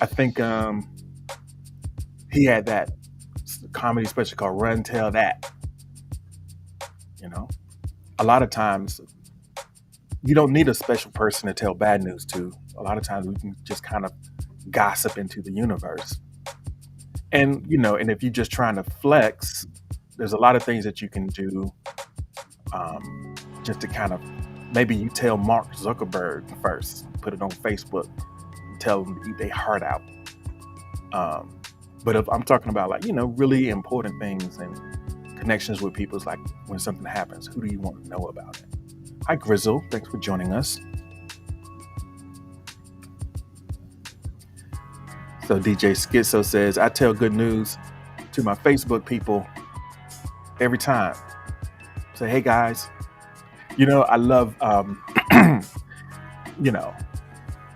I think he had that comedy special called Run Tell That. You know, a lot of times you don't need a special person to tell bad news to. A lot of times we can just kind of gossip into the universe. And, and if you're just trying to flex, there's a lot of things that you can do just to kind of, maybe you tell Mark Zuckerberg first, put it on Facebook, tell them to eat their heart out. But if I'm talking about really important things and connections with people, it's like when something happens, who do you want to know about it? Hi, Grizzle. Thanks for joining us. So DJ Schizo says, I tell good news to my Facebook people every time. Say, hey guys, I love, I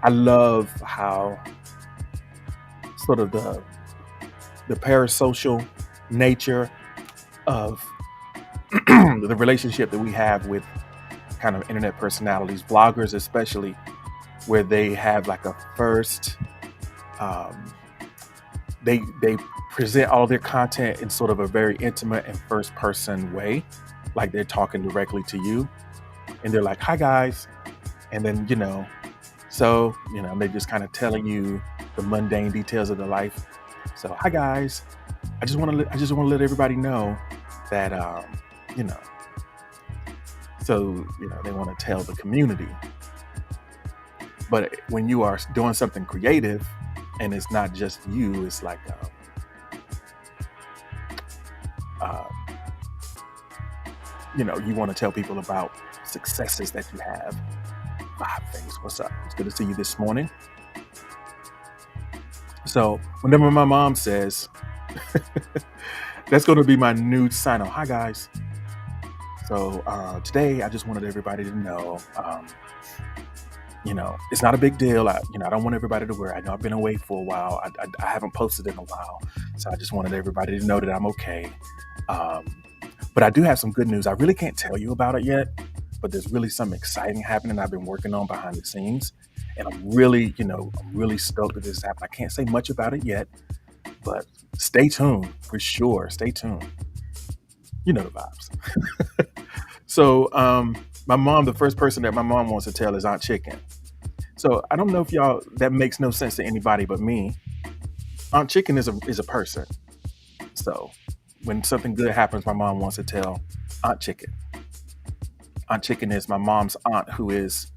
love how sort of the parasocial nature of the relationship that we have with kind of internet personalities, bloggers especially, where they have like a first, they present all their content in sort of a very intimate and first person way, like they're talking directly to you, and they're like, hi guys, and then they're just kind of telling you the mundane details of their life. So hi guys, I just want to let everybody know that you know, so they want to tell the community. But when you are doing something creative, and it's not just you, it's like uh, you want to tell people about successes that you have. Five things. What's up? It's good to see you this morning. So whenever my mom says, that's going to be my new sign off. Hi guys. So today I just wanted everybody to know, it's not a big deal. I don't want everybody to worry. I know I've been away for a while. I haven't posted in a while, so I just wanted everybody to know that I'm okay. But I do have some good news. I really can't tell you about it yet, but there's really something exciting happening I've been working on behind the scenes, and I'm really stoked that this happened. I can't say much about it yet, but stay tuned for sure. Stay tuned. You know the vibes. So, the first person that my mom wants to tell is Aunt Chicken. So I don't know if that makes no sense to anybody but me. Aunt Chicken is a person. So when something good happens, my mom wants to tell Aunt Chicken. Aunt Chicken is my mom's aunt, who is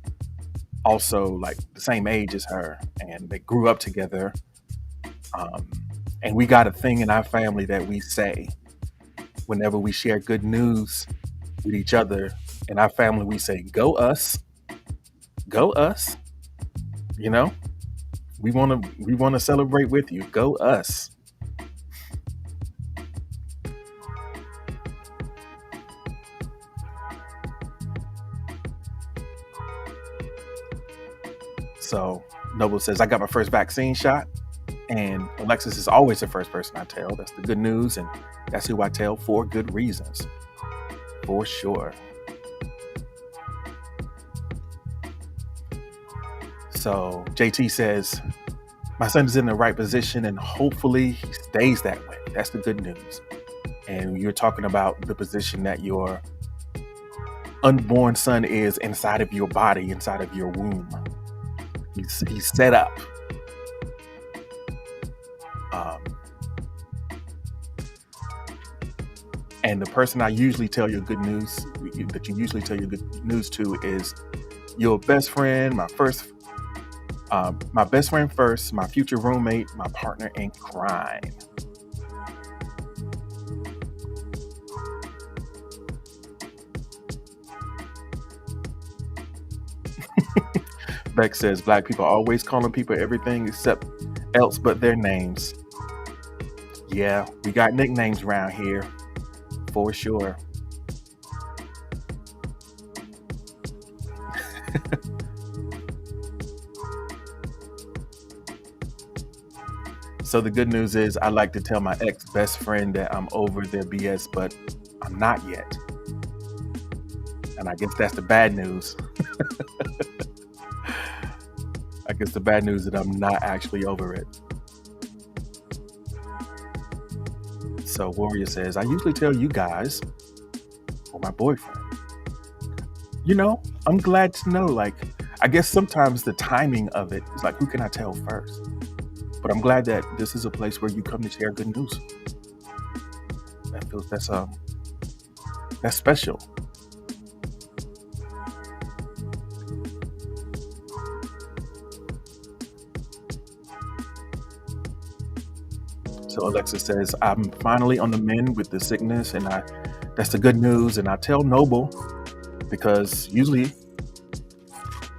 also like the same age as her, and they grew up together. And we got a thing in our family that we say whenever we share good news with each other in our family. We say, "Go us, go us." We want to celebrate with you. Go us. So Noble says, I got my first vaccine shot, and Alexis is always the first person I tell. That's the good news, and that's who I tell for good reasons, for sure. So JT says, my son is in the right position, and hopefully he stays that way. That's the good news. And you're talking about the position that your unborn son is inside of your body, inside of your womb. He's set up. And the person I usually tell you good news, that you usually tell your good news to, is your best friend, my best friend first, my future roommate, my partner in crime. Beck says, Black people always calling people everything else but their names. Yeah, we got nicknames around here, for sure. So the good news is, I like to tell my ex-best friend that I'm over their BS, but I'm not yet. And I guess that's the bad news. I guess the bad news is that I'm not actually over it. So Warrior says, I usually tell you guys, or my boyfriend. I'm glad to know, I guess sometimes the timing of it is like, who can I tell first? But I'm glad that this is a place where you come to share good news. That's special. So Alexa says, I'm finally on the mend with the sickness, and that's the good news. And I tell Noble, because usually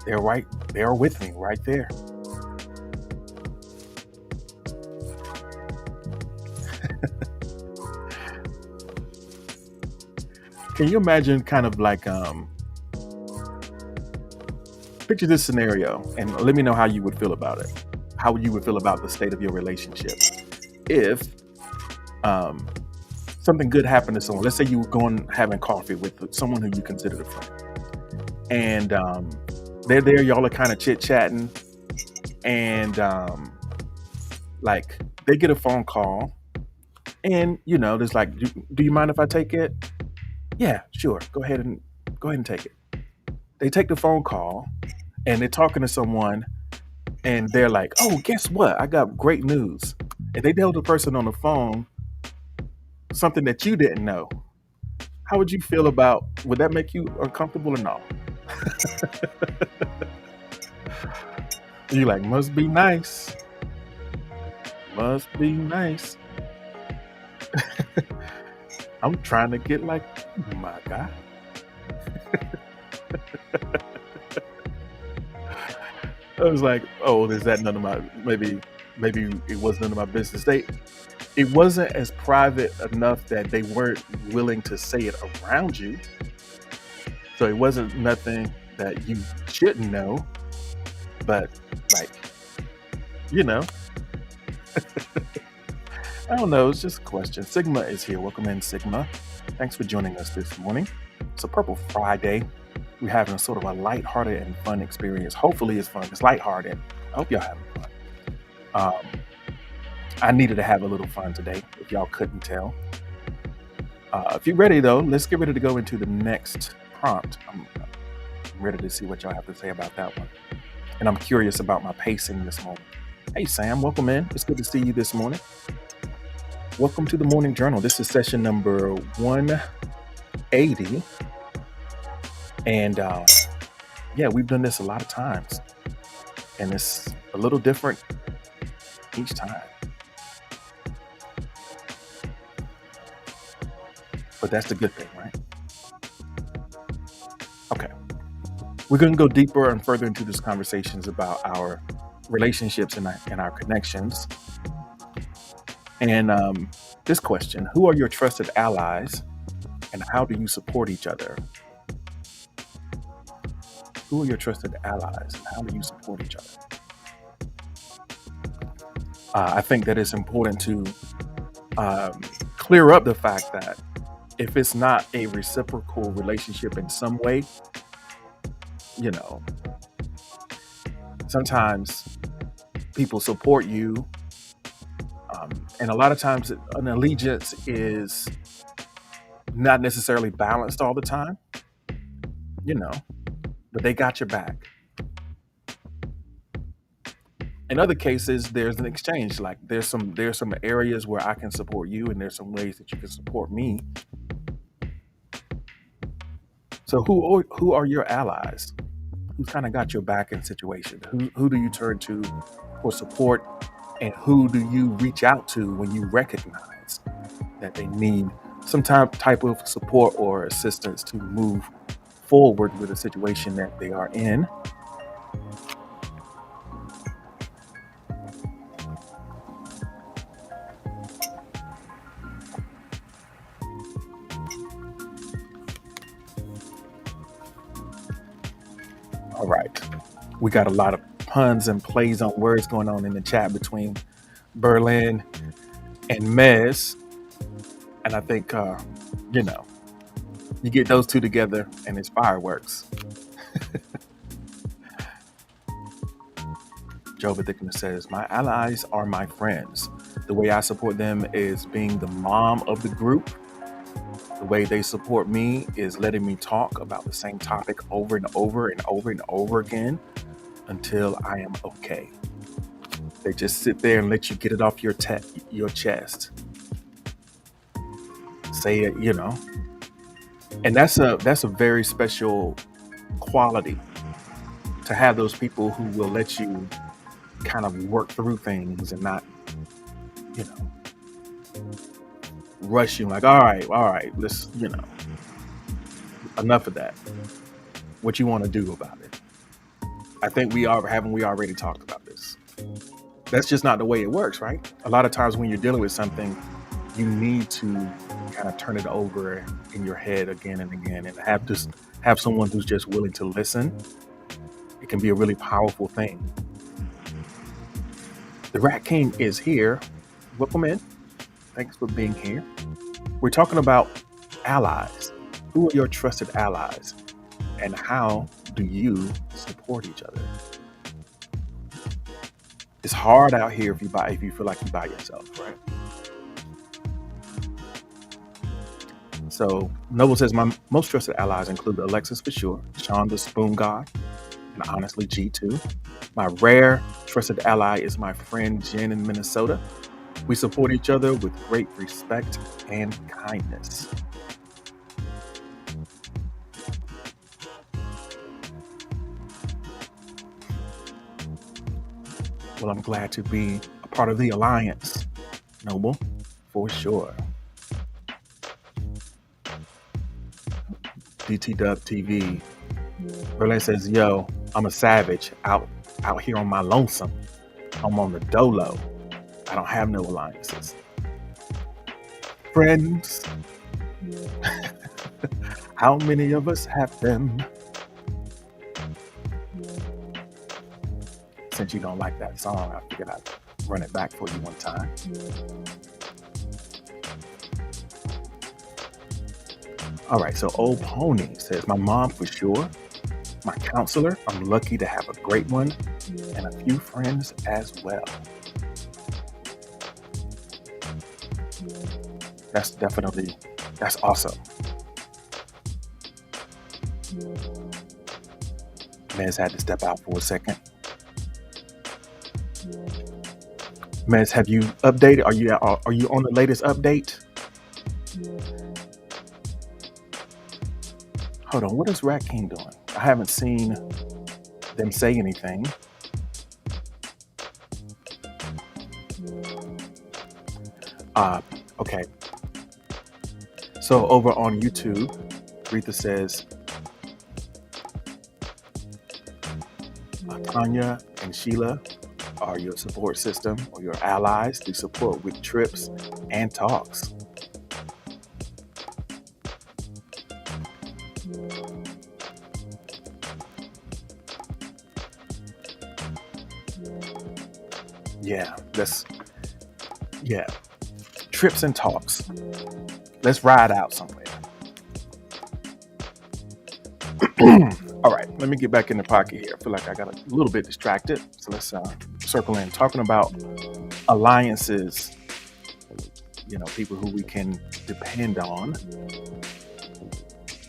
they're with me right there. Can you imagine kind of like, picture this scenario and let me know how you would feel about it. How you would feel about the state of your relationship. If something good happened to someone, let's say you were going having coffee with someone who you considered a friend, and they're there, y'all are kind of chit-chatting, and they get a phone call, and there's like, do you mind if I take it? Yeah, sure, go ahead and take it. They take the phone call, and they're talking to someone, and they're like, oh, guess what, I got great news. And they tell the person on the phone, something that you didn't know, how would you feel about? Would that make you uncomfortable or not? You like must be nice, must be nice. I'm trying to get like you, my guy. I was like, oh, is that none of my maybe it was none of my business. It wasn't as private enough that they weren't willing to say it around you. So it wasn't nothing that you shouldn't know, but like, you know, I don't know. It's just a question. Sigma is here. Welcome in, Sigma. Thanks for joining us this morning. It's a Purple Friday. We're having a sort of a lighthearted and fun experience. Hopefully it's fun. It's lighthearted. I hope y'all having fun. Um, I needed to have a little fun today, if y'all couldn't tell. If you're ready, though, let's get ready to go into the next prompt. I'm ready to see what y'all have to say about that one. And I'm curious about my pacing this morning. Hey, Sam, welcome in. It's good to see you this morning. Welcome to the Morning Journal. This is session number 180. And yeah, we've done this a lot of times. And it's a little different each time. But that's the good thing, right? Okay. We're going to go deeper and further into these conversations about our relationships and our connections. And this question, who are your trusted allies and how do you support each other? Who are your trusted allies and how do you support each other? I think that it's important to clear up the fact that if it's not a reciprocal relationship in some way, you know, sometimes people support you. And a lot of times an allegiance is not necessarily balanced all the time, you know, but they got your back. In other cases, there's an exchange. Like there's some areas where I can support you and there's some ways that you can support me. So who are your allies? Who's kind of got your back in situations? Who do you turn to for support? And who do you reach out to when you recognize that they need some type of support or assistance to move forward with a situation that they are in? All right. We got a lot of puns and plays on words going on in the chat between Berlin and Mez. And I think, you know, you get those two together and it's fireworks. Joe Thickness says, my allies are my friends. The way I support them is being the mom of the group. The way they support me is letting me talk about the same topic over and over and over and over again until I am okay. They just sit there and let you get it off your chest. Say it, you know. And that's a very special quality to have those people who will let you kind of work through things and not, you know, rush you like, all right, let's, you know, enough of that. What you want to do about it. I think we already talked about this. That's just not the way it works, right? A lot of times when you're dealing with something, you need to kind of turn it over in your head again and again and have someone who's just willing to listen. It can be a really powerful thing. The Rat King is here. Welcome in. Thanks for being here. We're talking about allies. Who are your trusted allies? And how do you support each other? It's hard out here if you feel like you're by yourself, right? So Noble says, my most trusted allies include Alexis for sure, Sean the Spoon God, and honestly G2. My rare trusted ally is my friend Jen in Minnesota. We support each other with great respect and kindness. Well, I'm glad to be a part of the alliance, Noble, for sure. DT Dub TV. Berlin says, "Yo, I'm a savage out here on my lonesome. I'm on the dolo. I don't have no alliances. Friends, how many of us have them?" Since you don't like that song, I figured I'd run it back for you one time. All right, so Old Pony says, "My mom for sure. My counselor, I'm lucky to have a great one, and a few friends as well." That's awesome. Mez had to step out for a second. Mez, have you updated? Are you on the latest update? Hold on, what is Rat King doing? I haven't seen them say anything. Okay. So over on YouTube, Retha says, "Tanya and Sheila are your support system or your allies to support with trips and talks." Yeah, trips and talks. Let's ride out somewhere. All right, let me get back in the pocket here. I feel like I got a little bit distracted. So let's circle in. Talking about alliances, people who we can depend on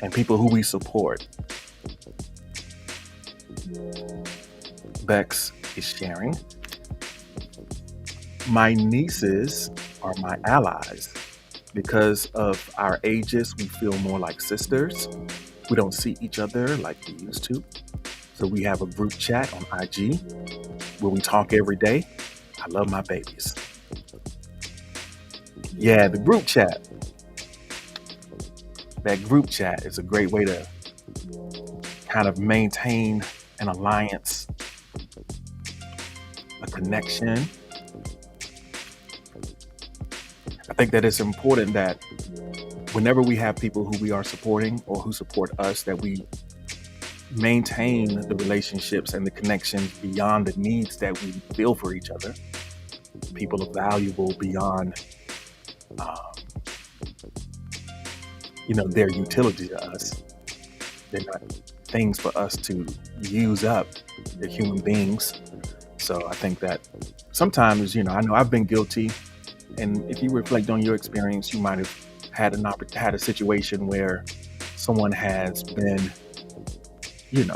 and people who we support. Bex is sharing. "My nieces are my allies. Because of our ages, we feel more like sisters. We don't see each other like we used to. So we have a group chat on IG where we talk every day. I love my babies." Yeah, the group chat. That group chat is a great way to kind of maintain an alliance, a connection. I think that it's important that whenever we have people who we are supporting or who support us, that we maintain the relationships and the connections beyond the needs that we feel for each other. People are valuable beyond, their utility to us. They're not things for us to use up. They're human beings. So I think that sometimes, I know I've been guilty. And if you reflect on your experience, you might have had a situation where someone has been,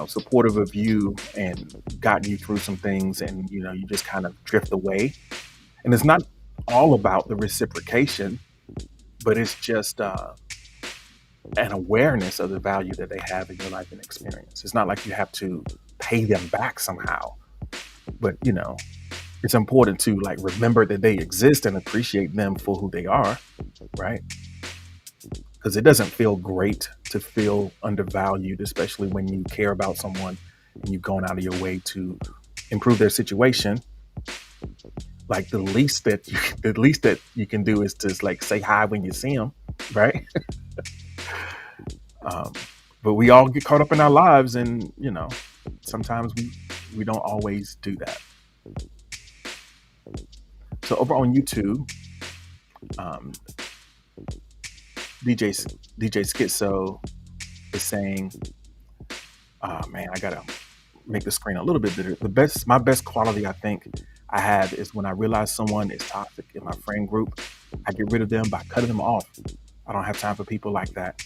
supportive of you and gotten you through some things, and you just kind of drift away. And it's not all about the reciprocation, but it's just an awareness of the value that they have in your life and experience. It's not like you have to pay them back somehow, but it's important to remember that they exist and appreciate them for who they are, right? Because it doesn't feel great to feel undervalued, especially when you care about someone and you've gone out of your way to improve their situation. Like the least that you can do is to say hi when you see them, right? But we all get caught up in our lives, and sometimes we don't always do that. So over on YouTube, DJ Schizo is saying, "Oh man, I gotta make the screen a little bit bigger. My best quality I think I have is when I realize someone is toxic in my friend group. I get rid of them by cutting them off. I don't have time for people like that.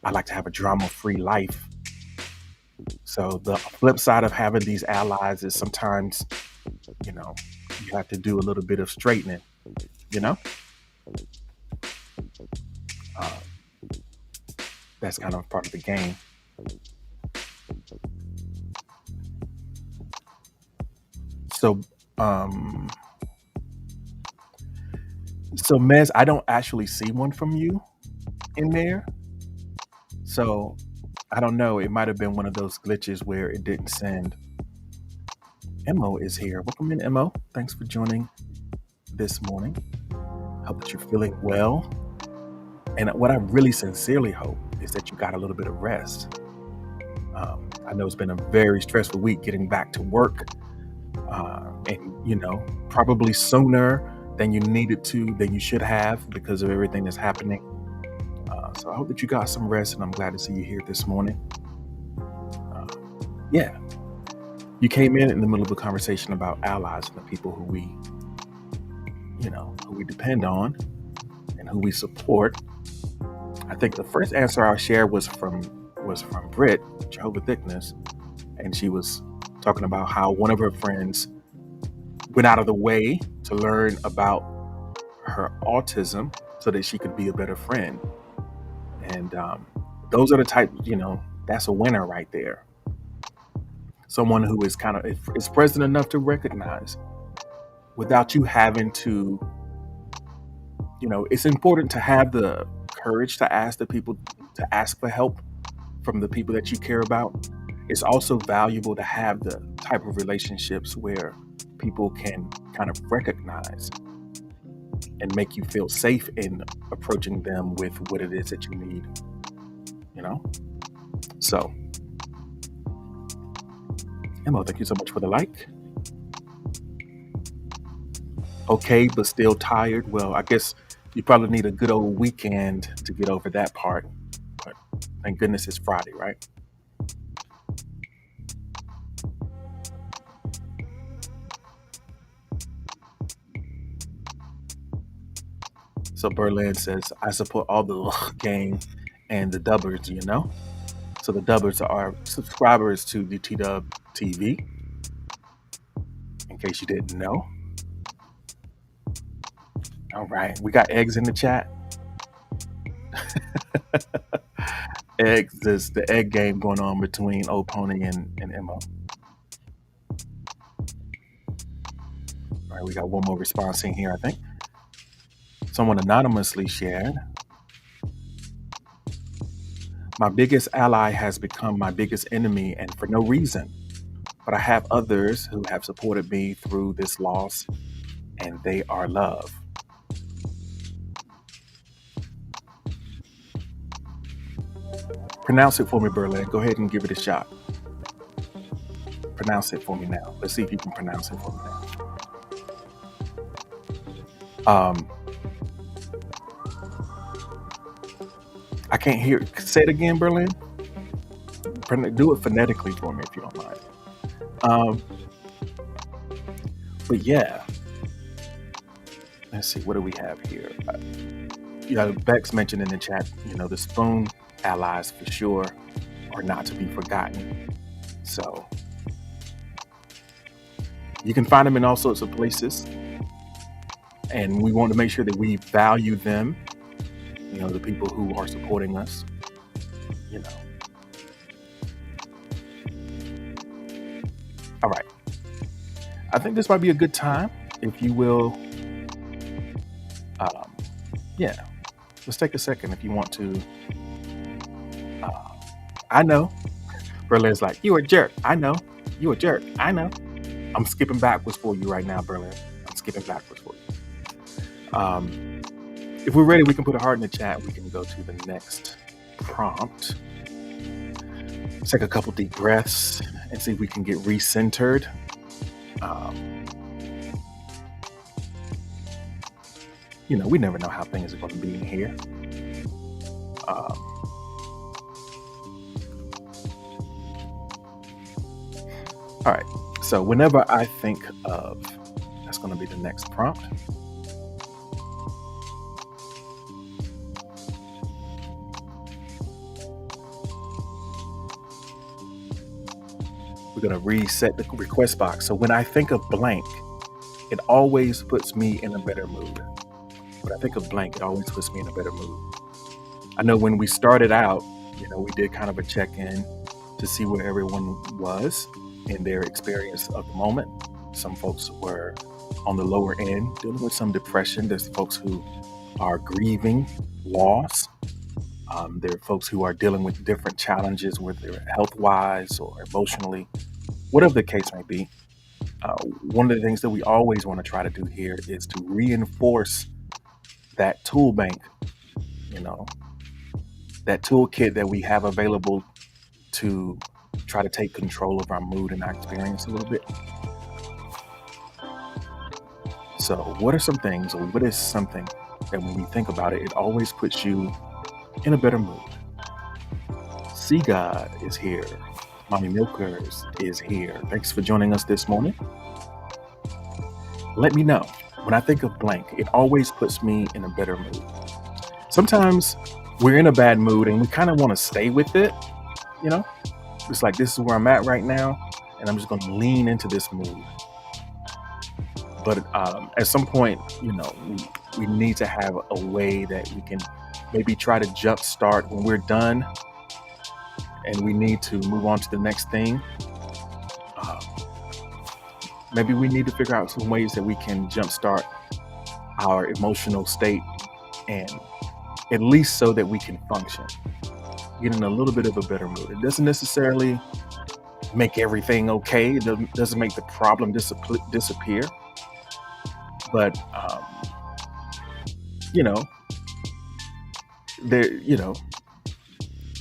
I like to have a drama-free life." So the flip side of having these allies is sometimes, you have to do a little bit of straightening, you know? Uh, that's kind of part of the game. So, um, so Mez, I don't actually see one from you in there. So I don't know. It might have been one of those glitches where it didn't send. Mo is here. Welcome in, Mo. Thanks for joining this morning. Hope that you're feeling well. And what I really sincerely hope is that you got a little bit of rest. I know it's been a very stressful week getting back to work, and probably sooner than you needed to, than you should have, because of everything that's happening. So I hope that you got some rest, and I'm glad to see you here this morning. Yeah, you came in the middle of a conversation about allies and the people who we depend on and who we support. I think the first answer I'll share was from Britt, Jehovah Thickness, and she was talking about how one of her friends went out of the way to learn about her autism so that she could be a better friend. And those are the type, that's a winner right there. Someone who is is present enough to recognize without you having to, it's important to have the courage to ask for help from the people that you care about. It's also valuable to have the type of relationships where people can kind of recognize and make you feel safe in approaching them with what it is that you need, So, Emma, thank you so much for the like. Okay, but still tired. Well, I guess you probably need a good old weekend to get over that part. But thank goodness it's Friday, right? So Berlin says, I support all the gang and the dubbers, So the dubbers are subscribers to the T-Dub TV, in case you didn't know. All right, we got eggs in the chat. Eggs, there's the egg game going on between Old Pony and Mo. All right, we got one more response in here, I think. Someone anonymously shared, my biggest ally has become my biggest enemy, and for no reason. But I have others who have supported me through this loss, and they are love. Pronounce it for me, Berlin. Go ahead and give it a shot. Pronounce it for me now. Let's see if you can pronounce it for me now. I can't hear. Say it again, Berlin. Do it phonetically for me if you don't mind. But yeah, let's see. What do we have here? Bex mentioned in the chat, the spoon allies for sure are not to be forgotten. So you can find them in all sorts of places, and we want to make sure that we value them. The people who are supporting us, All right. I think this might be a good time, if you will. Let's take a second if you want to. I know. Berlin's like, you a jerk. I know. You a jerk. I know. I'm skipping backwards for you right now, Berlin. I'm skipping backwards for you. If we're ready, we can put a heart in the chat. We can go to the next prompt. Take a couple deep breaths and see if we can get recentered. We never know how things are going to be in here. All right. So whenever I think of, that's going to be the next prompt. We're going to reset the request box. So when I think of blank, it always puts me in a better mood. When I think of blank, it always puts me in a better mood. I know when we started out, we did kind of a check-in to see where everyone was in their experience of the moment. Some folks were on the lower end, dealing with some depression. There's folks who are grieving loss. There are folks who are dealing with different challenges, whether health-wise or emotionally, whatever the case may be. One of the things that we always want to try to do here is to reinforce that tool bank, that toolkit that we have available to try to take control of our mood and our experience a little bit. So what are some things, or what is something that when we think about it, it always puts you in a better mood? Sea God is here. Mommy Milkers is here. Thanks for joining us this morning. Let me know. When I think of blank, it always puts me in a better mood. Sometimes we're in a bad mood and we kind of want to stay with it, It's like, this is where I'm at right now, and I'm just going to lean into this mood. But at some point, we need to have a way that we can maybe try to jumpstart when we're done and we need to move on to the next thing. Maybe we need to figure out some ways that we can jumpstart our emotional state, and at least so that we can function, get in a little bit of a better mood. It doesn't necessarily make everything okay. It doesn't make the problem disappear. But,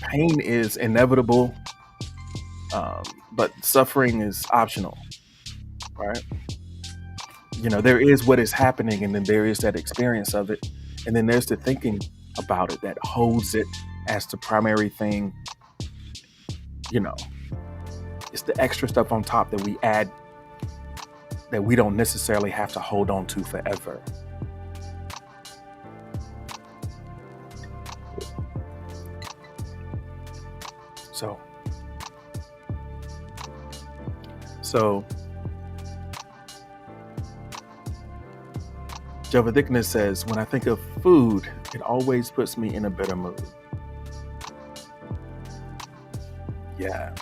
pain is inevitable, but suffering is optional, right? There is what is happening, and then there is that experience of it. And then there's the thinking about it that holds it as the primary thing. It's the extra stuff on top that we add that we don't necessarily have to hold on to forever. So Jova Thickness says, when I think of food, it always puts me in a better mood. Yeah,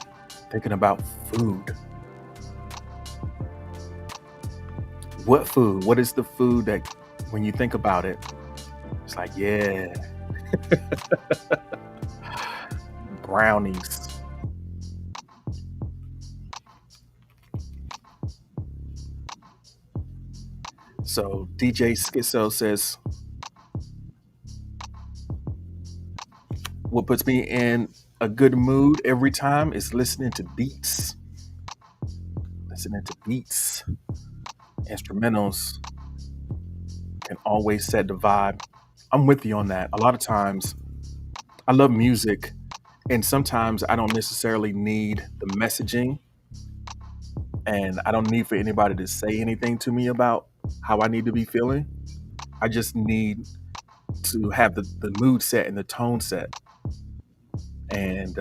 thinking about food. What food? What is the food that when you think about it, it's like, yeah, brownies. So DJ Schizo says, what puts me in a good mood every time is listening to beats. Instrumentals can always set the vibe. I'm with you on that. A lot of times I love music, and sometimes I don't necessarily need the messaging, and I don't need for anybody to say anything to me about how I need to be feeling. I just need to have the mood set and the tone set, and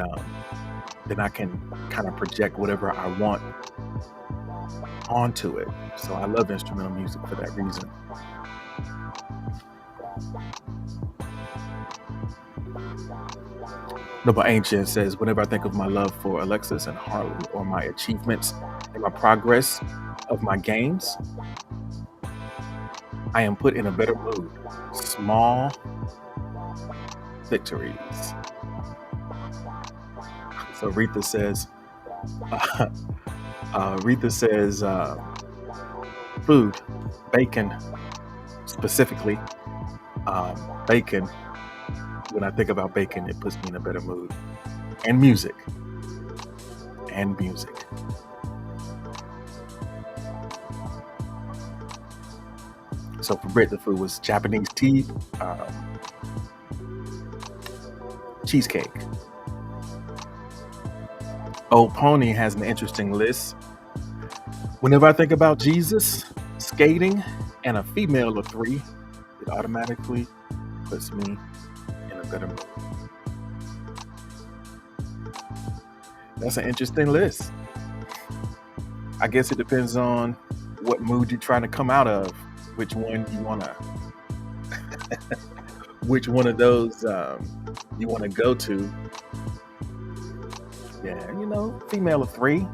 then I can kind of project whatever I want onto it. So I love instrumental music for that reason. Noble Ancient says, whenever I think of my love for Alexis and Harley, or my achievements and my progress of my games, I am put in a better mood. Small victories. So Retha says, food, bacon, specifically, bacon. When I think about bacon, it puts me in a better mood. And music. So for Brit, the food was Japanese tea, cheesecake. Old Pony has an interesting list. Whenever I think about Jesus, skating, and a female of 3, it automatically puts me in a better mood. That's an interesting list. I guess it depends on what mood you're trying to come out of, which one you wanna, which one of those you wanna go to. Yeah, female of three.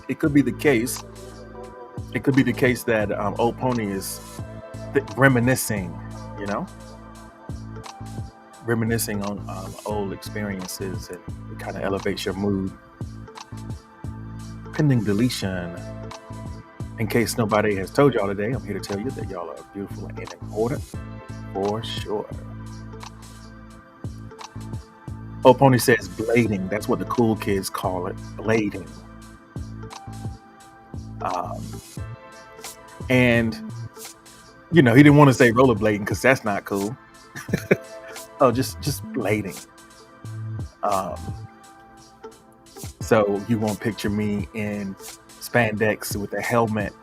It could be the case. It could be the case that Old Pony is reminiscing, you know, reminiscing on old experiences, and it kind of elevates your mood. Pending deletion. In case nobody has told y'all today, I'm here to tell you that y'all are beautiful and important for sure. Old Pony says blading. That's what the cool kids call it, blading. And he didn't want to say rollerblading because that's not cool. Oh, just blading. So you won't picture me in spandex with a helmet.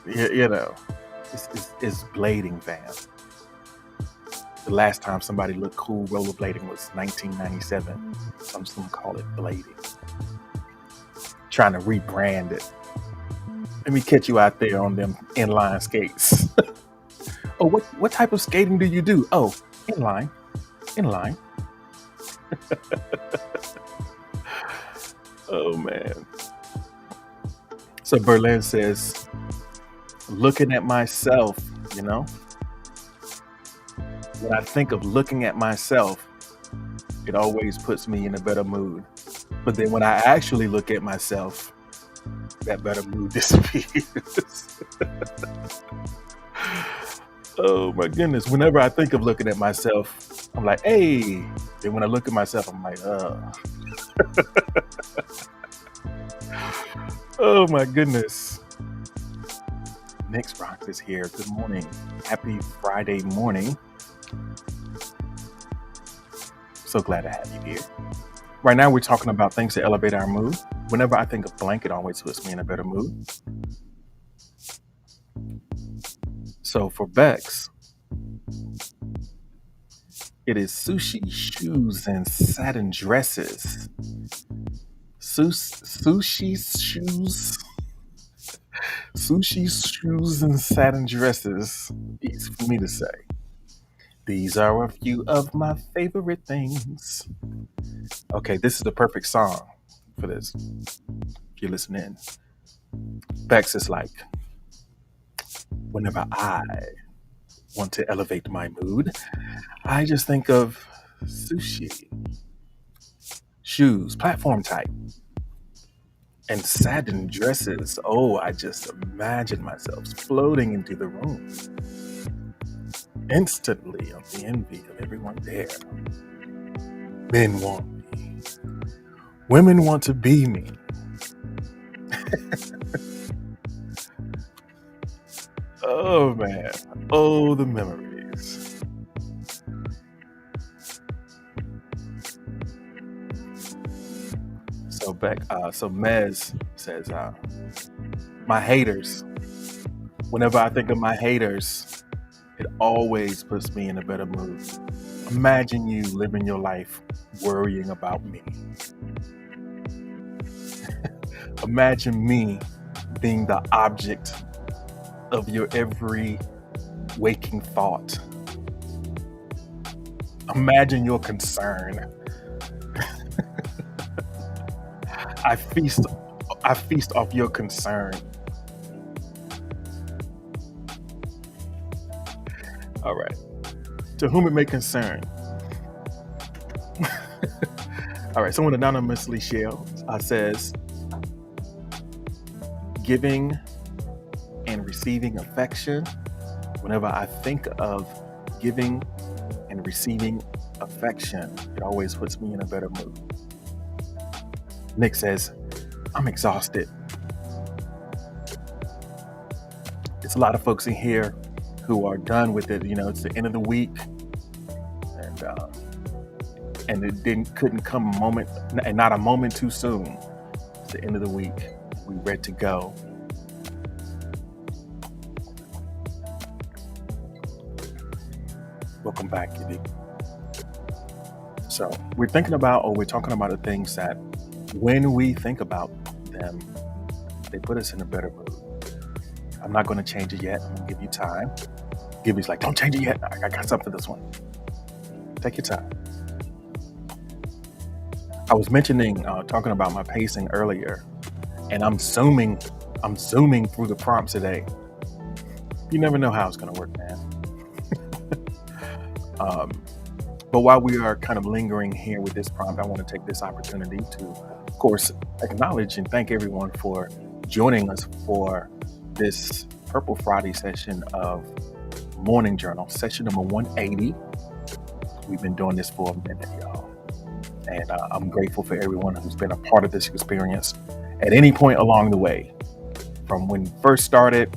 It's blading, fam. The last time somebody looked cool rollerblading was 1997. I'm just gonna call it blading. Trying to rebrand it. Let me catch you out there on them inline skates. Oh, what type of skating do you do? Oh, inline. Oh man. So Berlin says, looking at myself, when I think of looking at myself, it always puts me in a better mood. But then when I actually look at myself, that better mood disappears. Oh my goodness. Whenever I think of looking at myself, I'm like, hey. Then when I look at myself, I'm like, oh my goodness. Next Rock is here. Good morning. Happy Friday morning. So glad to have you here. Right now we're talking about things to elevate our mood. Whenever I think of blank, it always puts me in a better mood. So for Bex, it is sushi, shoes, and satin dresses. Sushi, shoes, and satin dresses. Easy for me to say. These are a few of my favorite things. Okay, this is the perfect song for this. If you listen in. Bex is like, whenever I want to elevate my mood, I just think of sushi, shoes, platform type, and satin dresses. Oh, I just imagine myself floating into the room. Instantly, I'm the envy of everyone there. Men want me. Women want to be me. Oh man. Oh, the memories. So Mez says, my haters. Whenever I think of my haters, it always puts me in a better mood. Imagine you living your life worrying about me. Imagine me being the object of your every waking thought. Imagine your concern. I feast off your concern. All right. To whom it may concern. All right. Someone anonymously says, giving and receiving affection. Whenever I think of giving and receiving affection, it always puts me in a better mood. Nick says, I'm exhausted. It's a lot of folks in here who are done with it. It's the end of the week, and it couldn't come a moment, and not a moment too soon. It's the end of the week. We're ready to go. Welcome back, Gibby. So we're thinking about, or we're talking about the things that when we think about them, they put us in a better mood. I'm not going to change it yet. I'm going to give you time. Gibby's like, don't change it yet. I got something for this one. Take your time. I was mentioning, talking about my pacing earlier, and I'm zooming through the prompts today. You never know how it's going to work, man. But while we are kind of lingering here with this prompt, I want to take this opportunity to, of course, acknowledge and thank everyone for joining us for this Purple Friday session of Morning Journal, session number 180. We've been doing this for a minute, y'all. And I'm grateful for everyone who's been a part of this experience at any point along the way. From when it first started,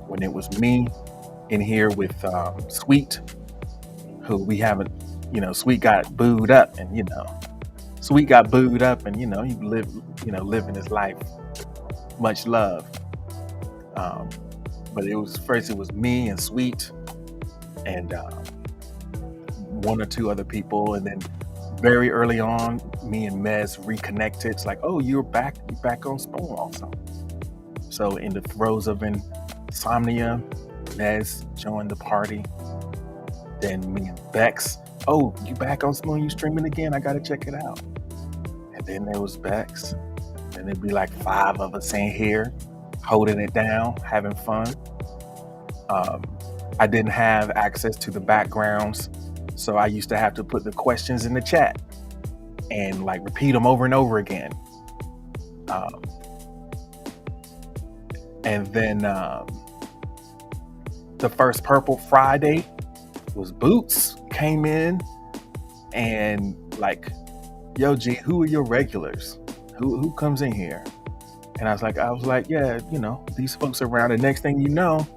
when it was me in here with Sweet, who we haven't, Sweet got booed up, and he living his life, much love. But it was me and Sweet and one or two other people, and then very early on, me and Mez reconnected. It's like, oh, you're back on Spoon also. So in the throes of insomnia, Mez joined the party. Then me and Bex, oh, you back on Spoon? You streaming again? I gotta check it out. And then there was Bex. And it'd be like 5 of us in here, holding it down, having fun. I didn't have access to the backgrounds, so I used to have to put the questions in the chat and like repeat them over and over again. And then the first Purple Friday was Boots came in and like, yo, G, who are your regulars? Who comes in here? And I was like, yeah, these folks around. And next thing you know,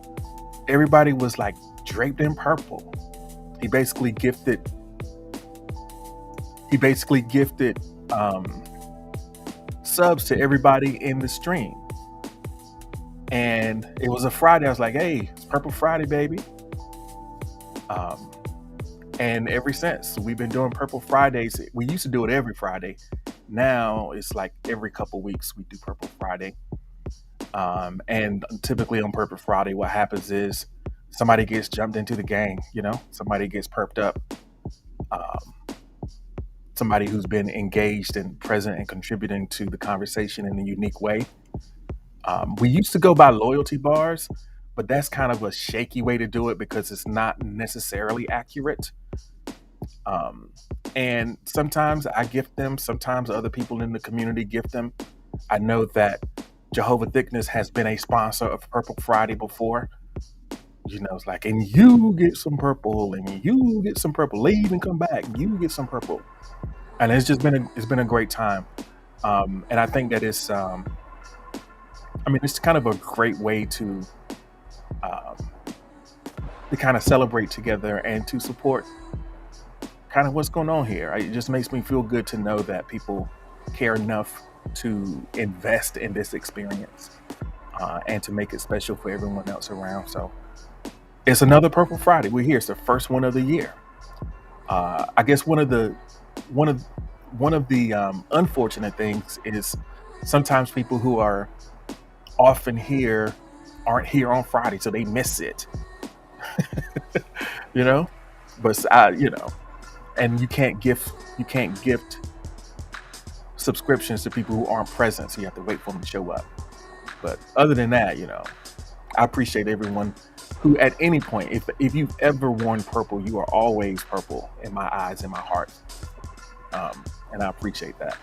everybody was like draped in purple. He basically gifted subs to everybody in the stream. And it was a Friday. I was like, hey, it's Purple Friday, baby. And ever since, we've been doing Purple Fridays. We used to do it every Friday. Now it's like every couple weeks we do Purple Friday. And typically on Purple Friday, what happens is somebody gets jumped into the gang, somebody gets perked up. Somebody who's been engaged and present and contributing to the conversation in a unique way. We used to go by loyalty bars, but that's kind of a shaky way to do it because it's not necessarily accurate. And sometimes I gift them, sometimes other people in the community gift them. I know that Jehovah Thickness has been a sponsor of Purple Friday before. It's like, and you get some purple, and you get some purple, leave and come back, you get some purple. And it's been a great time. And I think that it's kind of a great way to kind of celebrate together and to support kind of what's going on here. It just makes me feel good to know that people care enough to invest in this experience and to make it special for everyone else around. So it's another Purple Friday. We're here. It's the first one of the year. I guess one of the unfortunate things is sometimes people who are often here aren't here on Friday, so they miss it. But and you can't gift subscriptions to people who aren't present, so you have to wait for them to show up. But other than that, I appreciate everyone who at any point, if you've ever worn purple, you are always purple in my eyes, in my heart. And I appreciate that.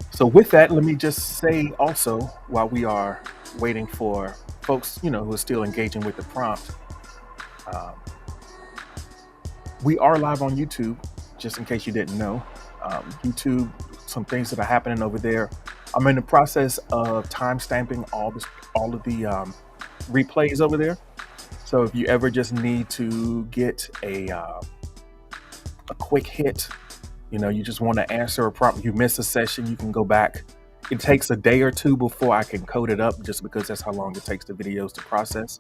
So with that, let me just say also, while we are waiting for folks, who are still engaging with the prompt, we are live on YouTube, just in case you didn't know. YouTube, some things that are happening over there. I'm in the process of time stamping all of the replays over there. So if you ever just need to get a quick hit, you just want to answer a prompt, you miss a session, you can go back. It takes a day or two before I can code it up, just because that's how long it takes the videos to process.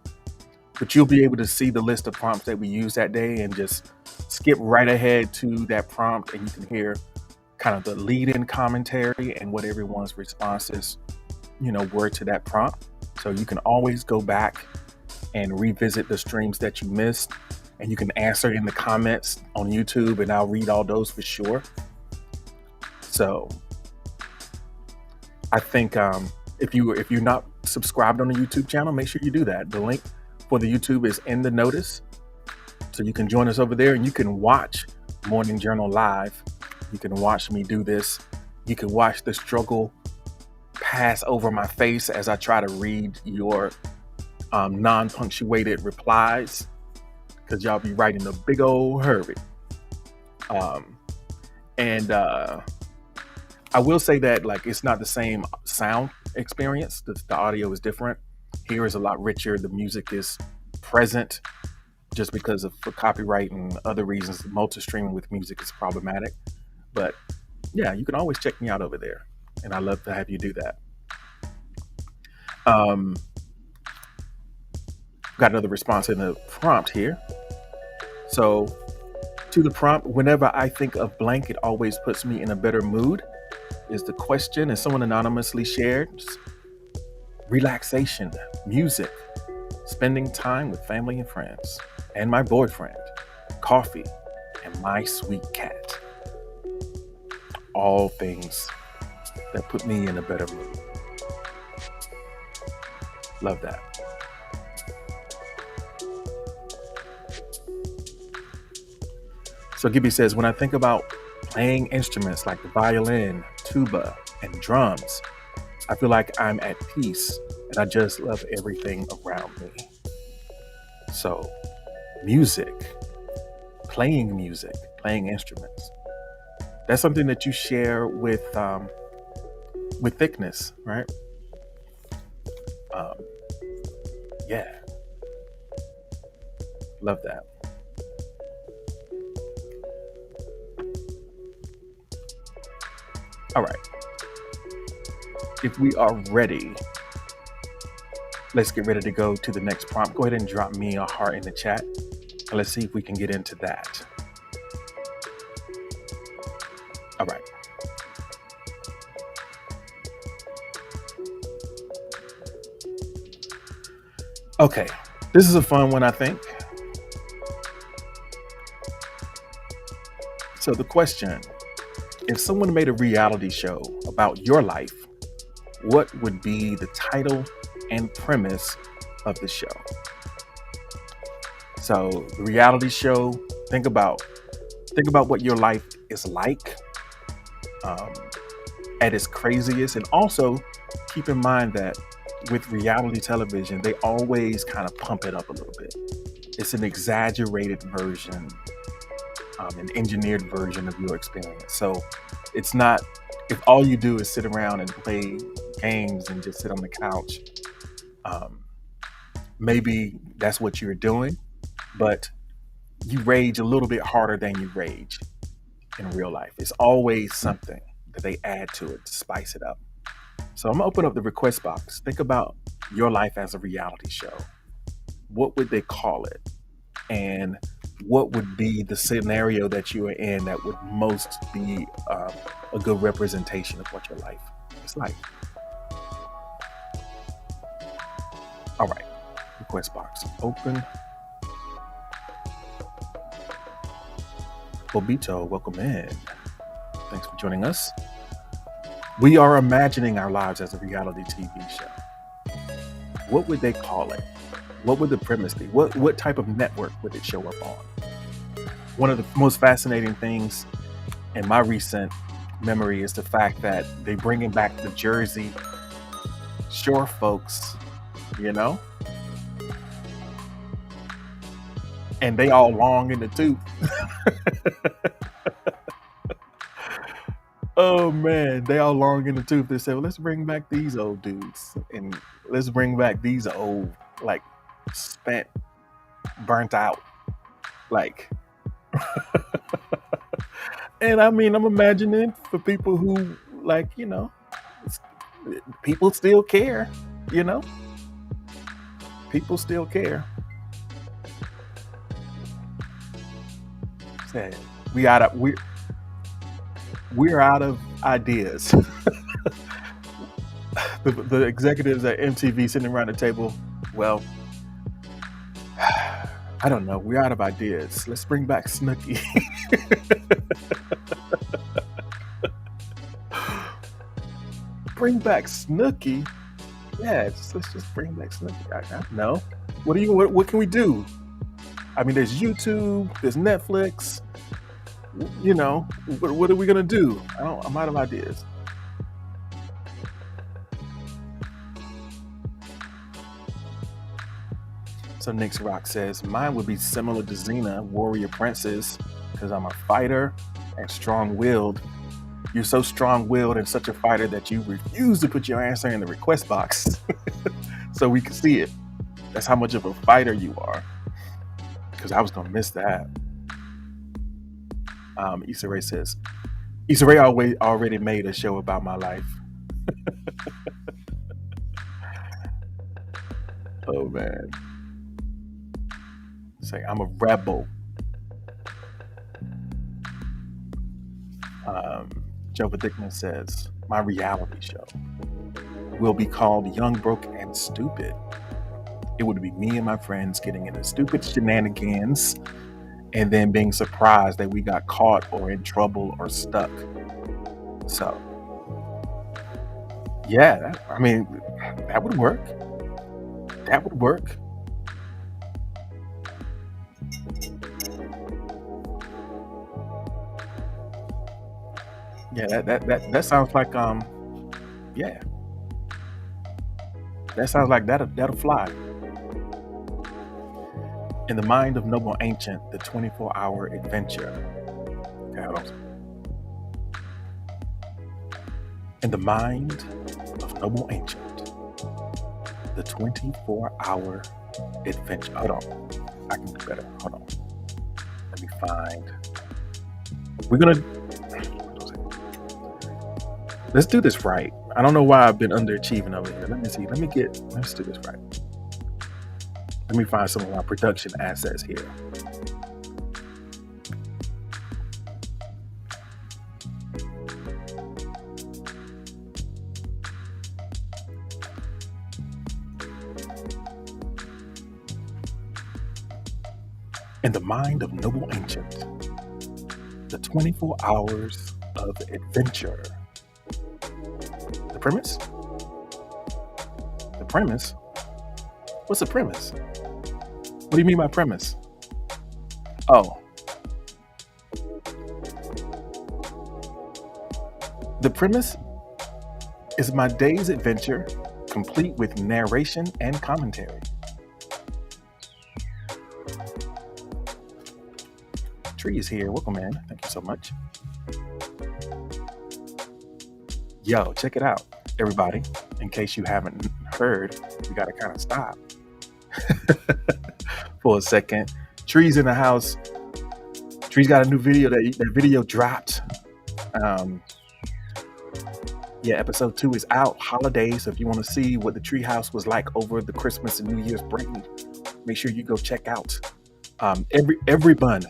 but you'll be able to see the list of prompts that we use that day and just skip right ahead to that prompt, and you can hear kind of the lead-in commentary and what everyone's responses, were to that prompt. So you can always go back and revisit the streams that you missed, and you can answer in the comments on YouTube, and I'll read all those for sure. So I think if you're not subscribed on the YouTube channel, make sure you do that. The link for the YouTube is in the notice, so you can join us over there, and you can watch Morning Journal live. You can watch me do this. You can watch the struggle pass over my face as I try to read your non-punctuated replies, because y'all be writing a big old hurry. And I will say that it's not the same sound experience. The audio is different. Here is a lot richer. The music is present, just because for copyright and other reasons. Multi-streaming with music is problematic. But yeah, you can always check me out over there, and I love to have you do that. Got another response in the prompt here. So to the prompt, whenever I think of blank, it always puts me in a better mood, is the question, and someone anonymously shared. Relaxation, music, spending time with family and friends, and my boyfriend, coffee, and my sweet cat. All things that put me in a better mood. Love that. So Gibby says, when I think about playing instruments like the violin, tuba, and drums, I feel like I'm at peace, and I just love everything around me. So music, playing instruments, that's something that you share with Thickness, right? Yeah, love that. All right, if we are ready, let's get ready to go to the next prompt. Go ahead and drop me a heart in the chat, and let's see if we can get into that. All right. Okay, this is a fun one, I think. So the question, if someone made a reality show about your life, what would be the title and premise of the show? So the reality show, think about what your life is like at its craziest, and also keep in mind that with reality television, they always kind of pump it up a little bit. It's an exaggerated version, an engineered version of your experience. So it's not, if all you do is sit around and play games and just sit on the couch, maybe that's what you're doing, but you rage a little bit harder than you rage in real life. It's always something that they add to it to spice it up. So I'm gonna open up the request box. Think about your life as a reality show. What would they call it? And what would be the scenario that you are in that would most be a good representation of what your life is like? All right, request box open. Obito, welcome in. Thanks for joining us. We are imagining our lives as a reality TV show. What would they call it? What would the premise be? What type of network would it show up on? One of the most fascinating things in my recent memory is the fact that they bringing back the Jersey Shore folks, and they all long in the tooth. Oh man, they all long in the tooth. They said, well, let's bring back these old dudes, and let's bring back these old, spent, burnt out, and I mean, I'm imagining for people who people still care, people still care. Said we're out of ideas. The executives at MTV sitting around the table. Well, I don't know. We're out of ideas. Let's bring back Snooki. Bring back Snooki. Yes, let's just bring back Snooki. No. What can we do? I mean, there's YouTube, there's Netflix. You know, what are we gonna do? I'm out of ideas. So Nyx Rock says, mine would be similar to Xena, Warrior Princess, because I'm a fighter and strong-willed. You're so strong-willed and such a fighter that you refuse to put your answer in the request box so we can see it. That's how much of a fighter you are. Because I was going to miss that. Issa Rae says, Issa Rae already made a show about my life. Oh, man. Say, I'm a rebel. Joe Dickman says, my reality show will be called Young, Broke, and Stupid. It would be me and my friends getting into stupid shenanigans and then being surprised that we got caught or in trouble or stuck. So, yeah, I mean, that would work. That would work. Yeah, that sounds like yeah. That sounds like that'll fly. In the Mind of Noble Ancient, the 24-hour adventure. Okay, hold on. In the Mind of Noble Ancient, the 24-hour adventure. Hold on. I can do better. Hold on. Let me find. Let's do this right. I don't know why I've been underachieving over here. Let me see. Let's do this right. Let me find some of my production assets here. In the Mind of Noble Ancient, the 24 hours of adventure. The premise? The premise? What's the premise? What do you mean by premise? Oh. The premise is my day's adventure, complete with narration and commentary. Tree is here. Welcome, man. Thank you so much. Yo, check it out, everybody. In case you haven't heard, we got to kind of stop for a second. Tree's in the house. Tree's got a new video. That video dropped. Episode 2 is out. Holidays. So if you want to see what the Treehouse was like over the Christmas and New Year's break, make sure you go check out every bun,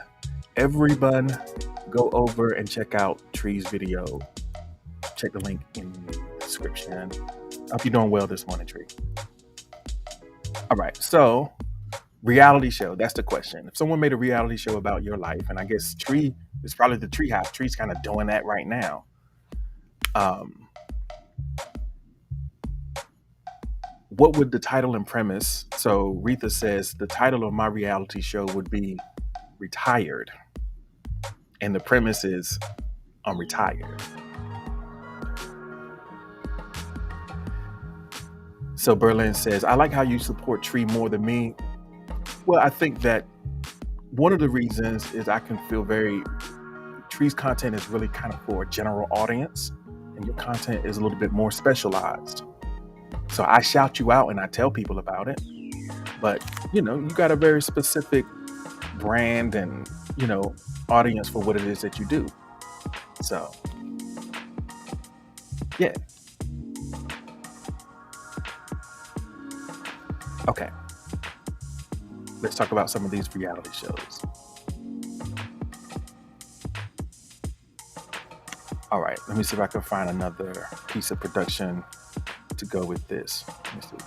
go over and check out Tree's video. Check the link in the description. I hope you're doing well this morning, Tree. All right, so reality show. That's the question. If someone made a reality show about your life, and I guess Tree is probably the Treehouse. Tree's kind of doing that right now. What would the title and premise? So Retha says the title of my reality show would be Retired, and the premise is I'm retired. So Berlin says, I like how you support Tree more than me. Well, I think that one of the reasons is I can feel Tree's content is really kind of for a general audience, and your content is a little bit more specialized. So I shout you out and I tell people about it. But, you got a very specific brand and, audience for what it is that you do. So, yeah. Okay. Let's talk about some of these reality shows. All right, let me see if I can find another piece of production to go with this. Let me see.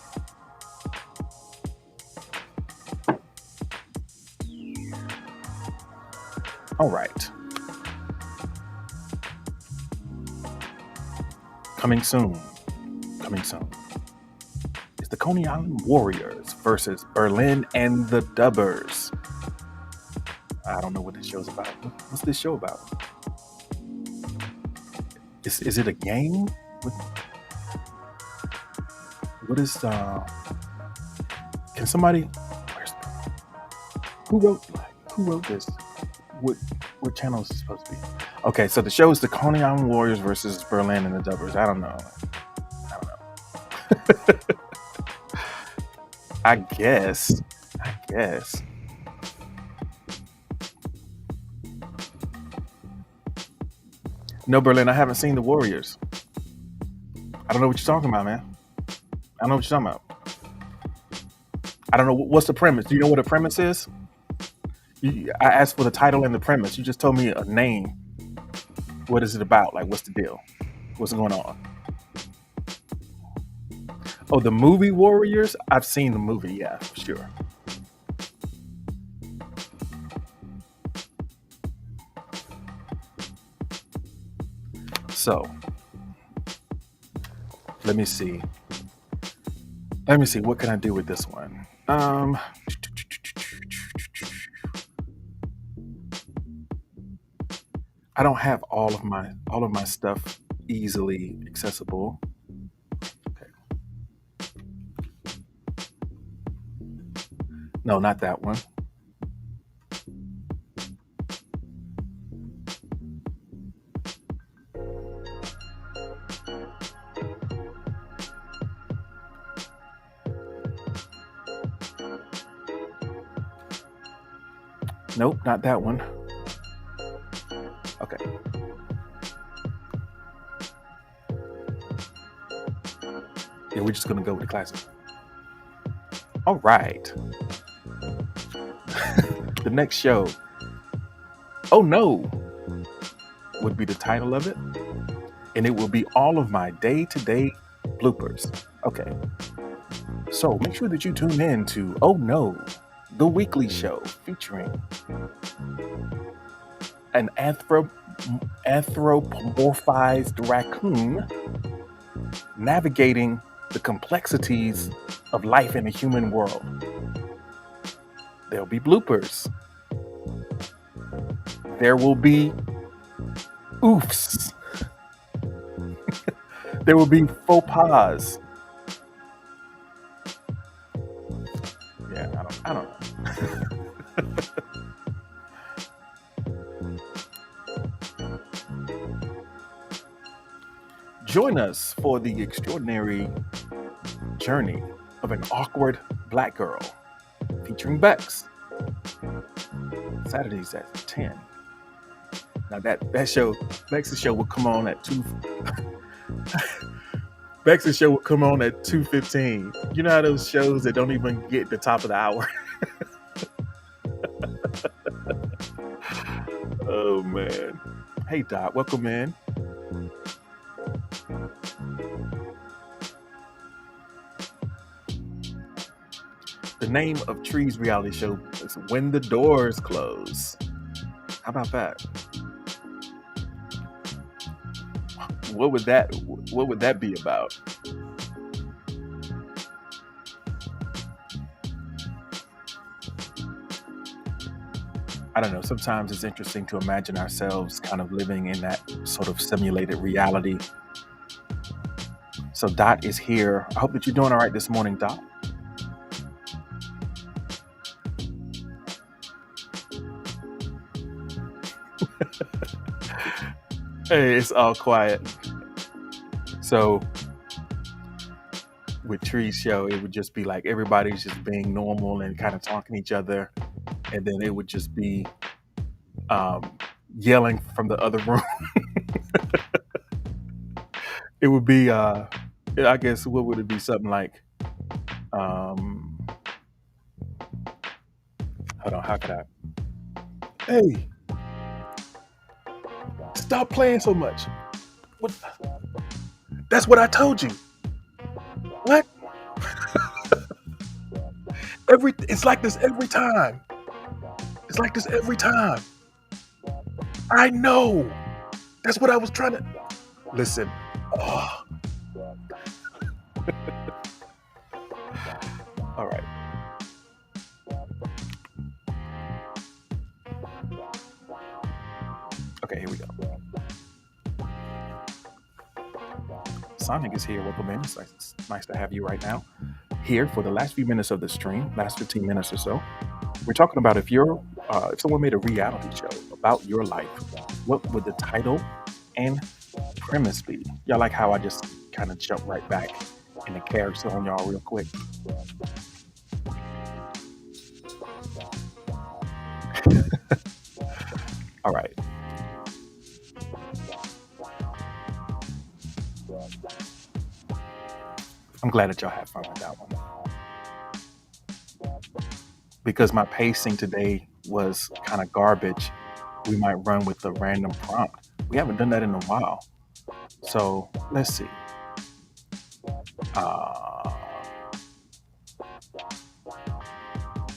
All right, coming soon. Coming soon. It's the Coney Island Warriors versus Berlin and the Dubbers. I don't know what this show's about. What's this show about? Is it a game? What, what is Can somebody? Where's who wrote this? What what channel is this supposed to be? Okay, so the show is the Coney Island Warriors versus Berlin and the Dubbers. I don't know. I don't know. I guess. I guess. No, Berlin. I haven't seen the Warriors. I don't know what you're talking about, man. I don't know what you're talking about. I don't know what's the premise. Do you know what the premise is? I asked for the title and the premise. You just told me a name. What is it about? Like, what's the deal? What's going on? Oh, the movie Warriors? I've seen the movie, yeah, for sure. So, let me see. Let me see. What can I do with this one? I don't have all of my stuff easily accessible. Okay. No, not that one. Nope, not that one. Okay. Yeah, we're just gonna go with the classic. All right. The next show. Oh no, would be the title of it, and it will be all of my day-to-day bloopers. Okay. So make sure that you tune in to Oh No, the weekly show featuring an anthropomorphized raccoon navigating the complexities of life in the human world. There'll be bloopers. There will be oofs. There will be faux pas. Yeah, I don't know. Join us for the extraordinary journey of an awkward black girl featuring Bex. Saturdays at 10. Now that show, Bex's show will come on at 2. Bex's show will come on at 2:15. You know how those shows that don't even get the top of the hour? Oh man. Hey Doc, welcome in. The name of Tree's reality show is When the Doors Close. How about that? What would that be about? I don't know. Sometimes it's interesting to imagine ourselves kind of living in that sort of simulated reality. So Dot is here. I hope that you're doing all right this morning, Dot. Hey, it's all quiet. So with Tree's show, it would just be like everybody's just being normal and kind of talking to each other, and then it would just be um, yelling from the other room. It would be, I guess, what would it be? Something like, um, hold on, how could I? Hey, stop playing so much. What? That's what I told you. What? It's like this every time. It's like this every time. I know. That's what I was trying to. Listen. Oh, all right. Okay, here we go. Sonic is here. Welcome in. It's nice to have you right now. Here for the last few minutes of the stream, last 15 minutes or so. We're talking about if someone made a reality show about your life, what would the title and premise be? Y'all like how I just kind of jump right back in the character on y'all real quick? All right. I'm glad that y'all had fun with that one. Because my pacing today was kind of garbage, we might run with the random prompt. We haven't done that in a while. So let's see. Uh,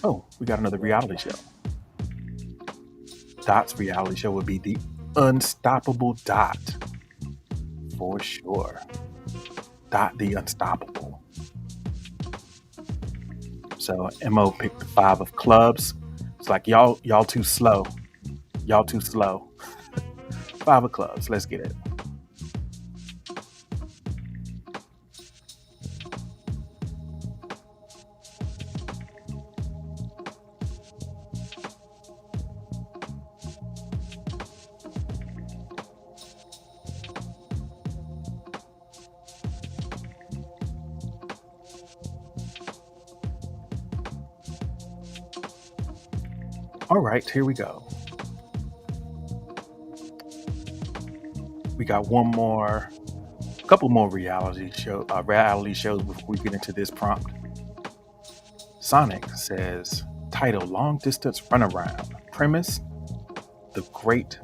oh, we got another reality show. Dot's reality show would be the Unstoppable Dot. For sure. Dot the Unstoppable. So Mo picked the 5 of clubs. It's like y'all too slow. Y'all too slow. 5 of clubs. Let's get it. All right, here we go. We got a couple more reality shows before we get into this prompt. Sonic says, title Long Distance Runaround. Premise, The Great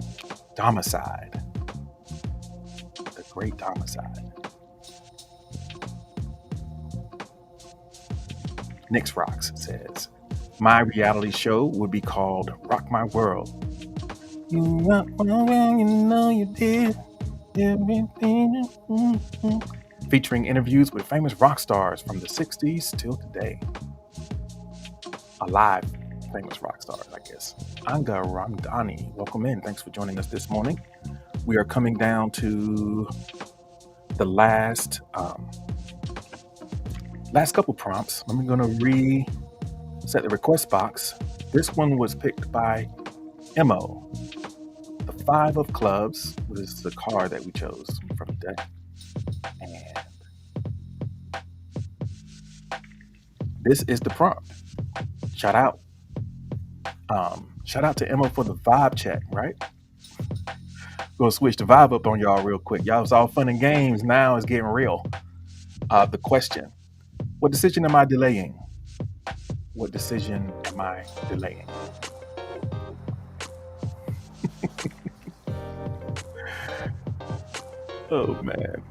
Domicide. The Great Domicide. Nyx Rocks says, my reality show would be called Rock My World. You rock my world, you know you did. Featuring interviews with famous rock stars from the 60s till today. Alive famous rock stars, I guess. Anga Ramdani, welcome in. Thanks for joining us this morning. We are coming down to the last couple prompts. I'm going to reset the request box. This one was picked by Mo. The 5 of clubs was the card that we chose from the deck. And this is the prompt. Shout out to Mo for the vibe check, right? Gonna switch the vibe up on y'all real quick. Y'all was all fun and games. Now it's getting real. The question, what decision am I delaying? What decision am I delaying? Oh man.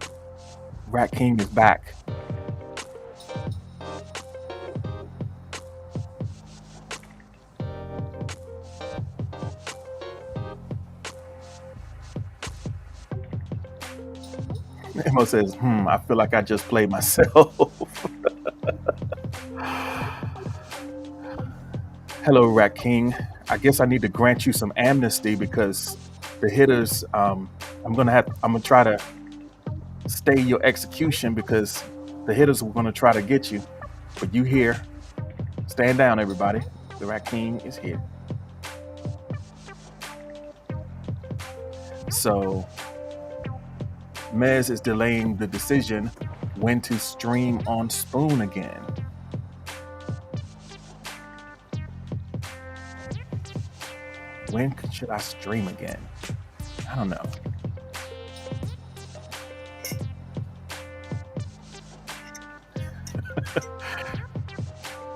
Rat King is back. Mo says, I feel like I just played myself. Hello, Rat King. I guess I need to grant you some amnesty because the hitters, I'm gonna try to stay your execution because the hitters were gonna try to get you. But you here. Stand down, everybody. The Rat King is here. So Mez is delaying the decision when to stream on Spoon again. When should I stream again? I don't know.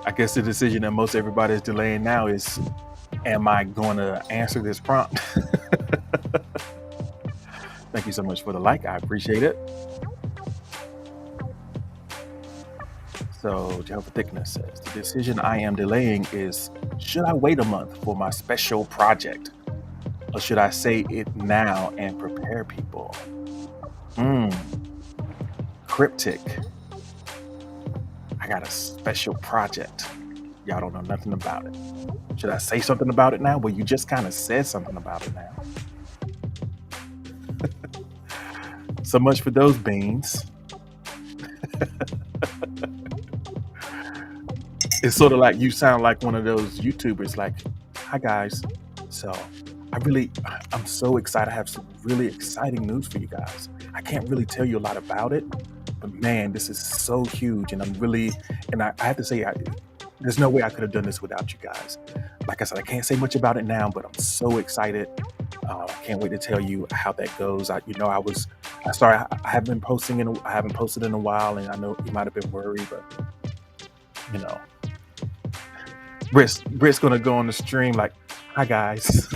I guess the decision that most everybody is delaying now is, am I going to answer this prompt? Thank you so much for the like. I appreciate it. So Jehovah Thickness says the decision I am delaying is: should I wait a month for my special project, or should I say it now and prepare people? Hmm. Cryptic. I got a special project. Y'all don't know nothing about it. Should I say something about it now? Well, you just kind of said something about it now. So much for those beans. It's sort of like you sound like one of those YouTubers, like, hi guys. So I'm so excited. I have some really exciting news for you guys. I can't really tell you a lot about it, but man, this is so huge. And I have to say, there's no way I could have done this without you guys. Like I said, I can't say much about it now, but I'm so excited. I can't wait to tell you how that goes. I haven't posted in a while, and I know you might have been worried, but you know, Britt's gonna go on the stream like, hi guys.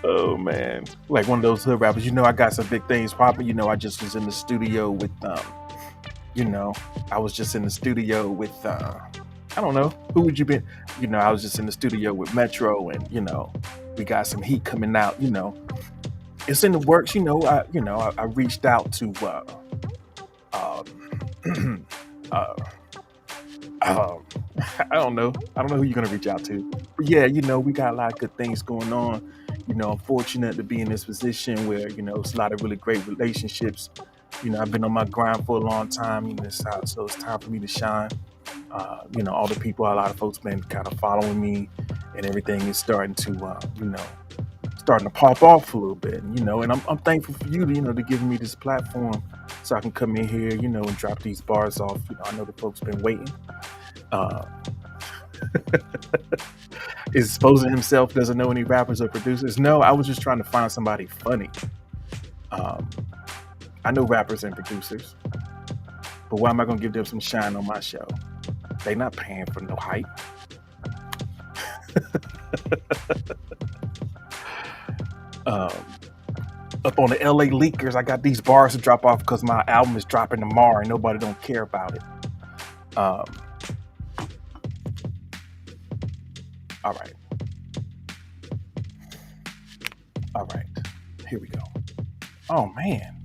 Oh man, like one of those hood rappers. I got some big things popping. I just was in the studio with I was just in the studio with I don't know, who would you be? I was just in the studio with Metro, and we got some heat coming out. It's in the works. I reached out to I don't know who you're gonna reach out to, but yeah, we got a lot of good things going on. I'm fortunate to be in this position where it's a lot of really great relationships. I've been on my grind for a long time. So it's time for me to shine. All the people, a lot of folks been kind of following me, and everything is starting to pop off a little bit. And I'm thankful for you, to give me this platform so I can come in here, and drop these bars off. I know the folks been waiting. Is Exposing himself doesn't know any rappers or producers? No, I was just trying to find somebody funny. I know rappers and producers, but why am I gonna give them some shine on my show? They not paying for no hype. Up on the LA Leakers, I got these bars to drop off because my album is dropping tomorrow and nobody don't care about it. All right, here we go. Oh man,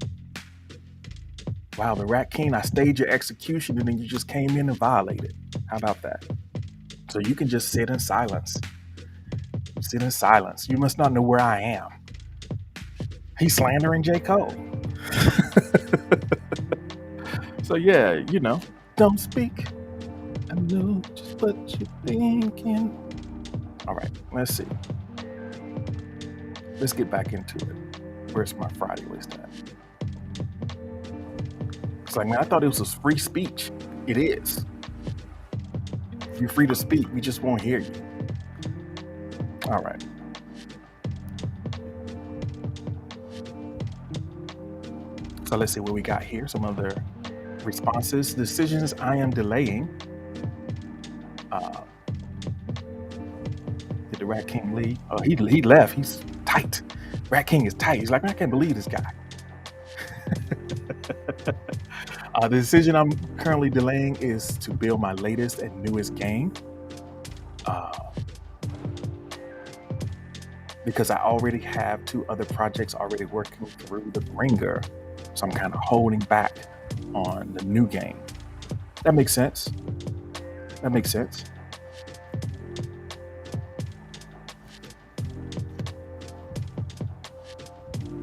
wow, the Rat King, I staged your execution and then you just came in and violated. How about that? So you can just sit in silence. You must not know where I am. He's slandering J. Cole. So yeah, don't speak. I know just what you're thinking. All right, let's see. Let's get back into it. Where's my Friday list at? It's like, man, I thought it was free speech. It is. You're free to speak. We just won't hear you. All right. So let's see what we got here. Some other responses. Decisions I am delaying. Did the Rat King leave? Oh, he left. He's tight. Rat King is tight. He's like, I can't believe this guy. The decision I'm currently delaying is to build my latest and newest game. Because I already have 2 other projects already working through the ringer. So I'm kind of holding back on the new game. That makes sense.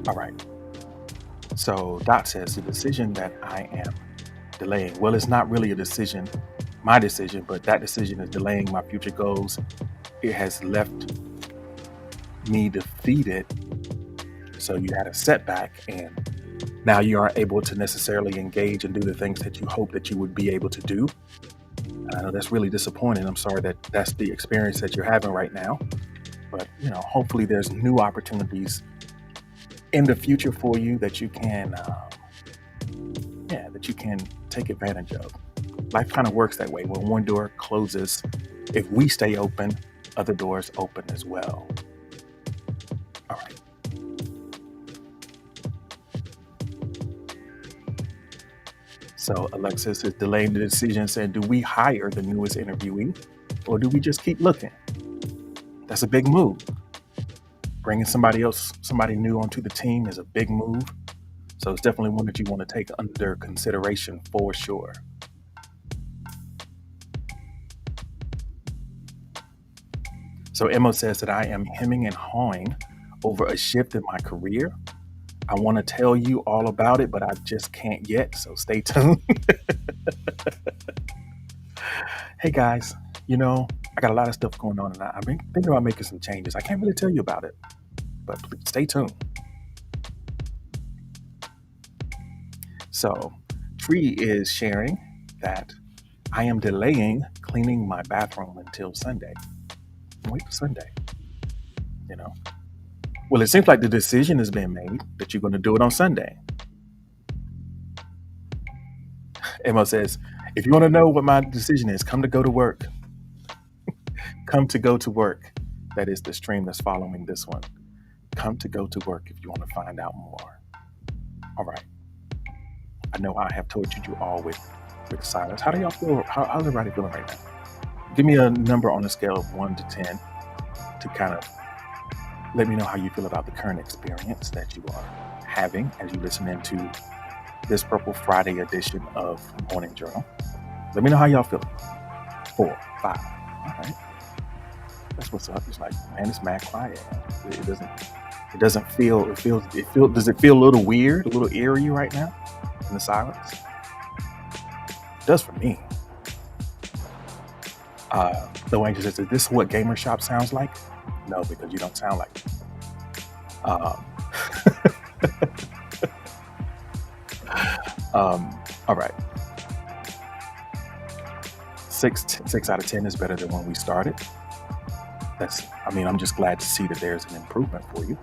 All right. So Dot says the decision that I am delaying. Well, it's not really a decision, my decision, but that decision is delaying my future goals. It has left me defeated. So you had a setback, and now you aren't able to necessarily engage and do the things that you hope that you would be able to do. And I know that's really disappointing. I'm sorry that that's the experience that you're having right now. But hopefully there's new opportunities in the future for you that you can take advantage of. Life kind of works that way. When one door closes, if we stay open, other doors open as well. All right. So Alexis is delaying the decision, saying, do we hire the newest interviewee or do we just keep looking? That's a big move. Bringing somebody else, somebody new onto the team is a big move. So it's definitely one that you want to take under consideration for sure. So Emma says that I am hemming and hawing over a shift in my career. I want to tell you all about it, but I just can't yet. So stay tuned. Hey guys, I got a lot of stuff going on and I've been thinking about making some changes. I can't really tell you about it, but please stay tuned. So Tree is sharing that I am delaying cleaning my bathroom until Sunday. Wait till Sunday. Well, it seems like the decision has been made that you're going to do it on Sunday. Emma says, if you want to know what my decision is, come to go to work. Come to go to work. That is the stream that's following this one. Come to go to work if you want to find out more. All right. I know I have tortured you all with silence. How do y'all feel? How's everybody feeling right now? Give me a number on a scale of 1 to 10 to kind of let me know how you feel about the current experience that you are having as you listen into this Purple Friday edition of Morning Journal. Let me know how y'all feel. 4, 5. All right. That's what's up. It's like, man, it's mad quiet. It doesn't feel, does it feel a little weird, a little eerie right now in the silence? It does for me. The Angel says, is this what Gamer Shop sounds like? No, because you don't sound like it. All right. 6 out of 10 is better than when we started. I'm just glad to see that there's an improvement for you.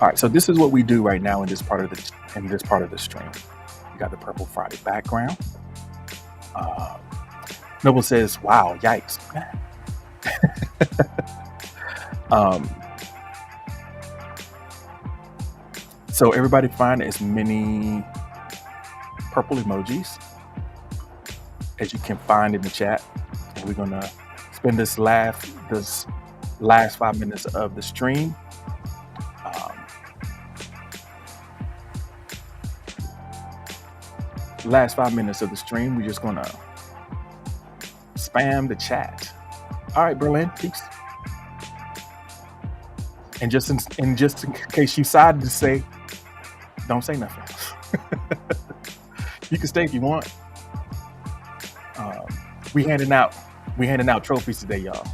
All right, so this is what we do right now in this part of the stream. We got the Purple Friday background. Noble says, wow, yikes. So everybody find as many purple emojis as you can find in the chat. And we're gonna spend this last 5 minutes of the stream we're just gonna spam the chat. All right, Berlin, peace. And just in case you decided to say, don't say nothing. You can stay if you want. We handing out trophies today, y'all.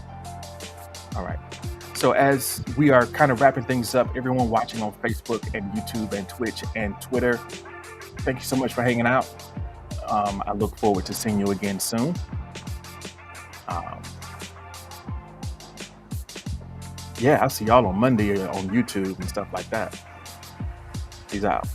All right. So as we are kind of wrapping things up, everyone watching on Facebook and YouTube and Twitch and Twitter, thank you so much for hanging out. I look forward to seeing you again soon. I'll see y'all on Monday on YouTube and stuff like that. Peace out.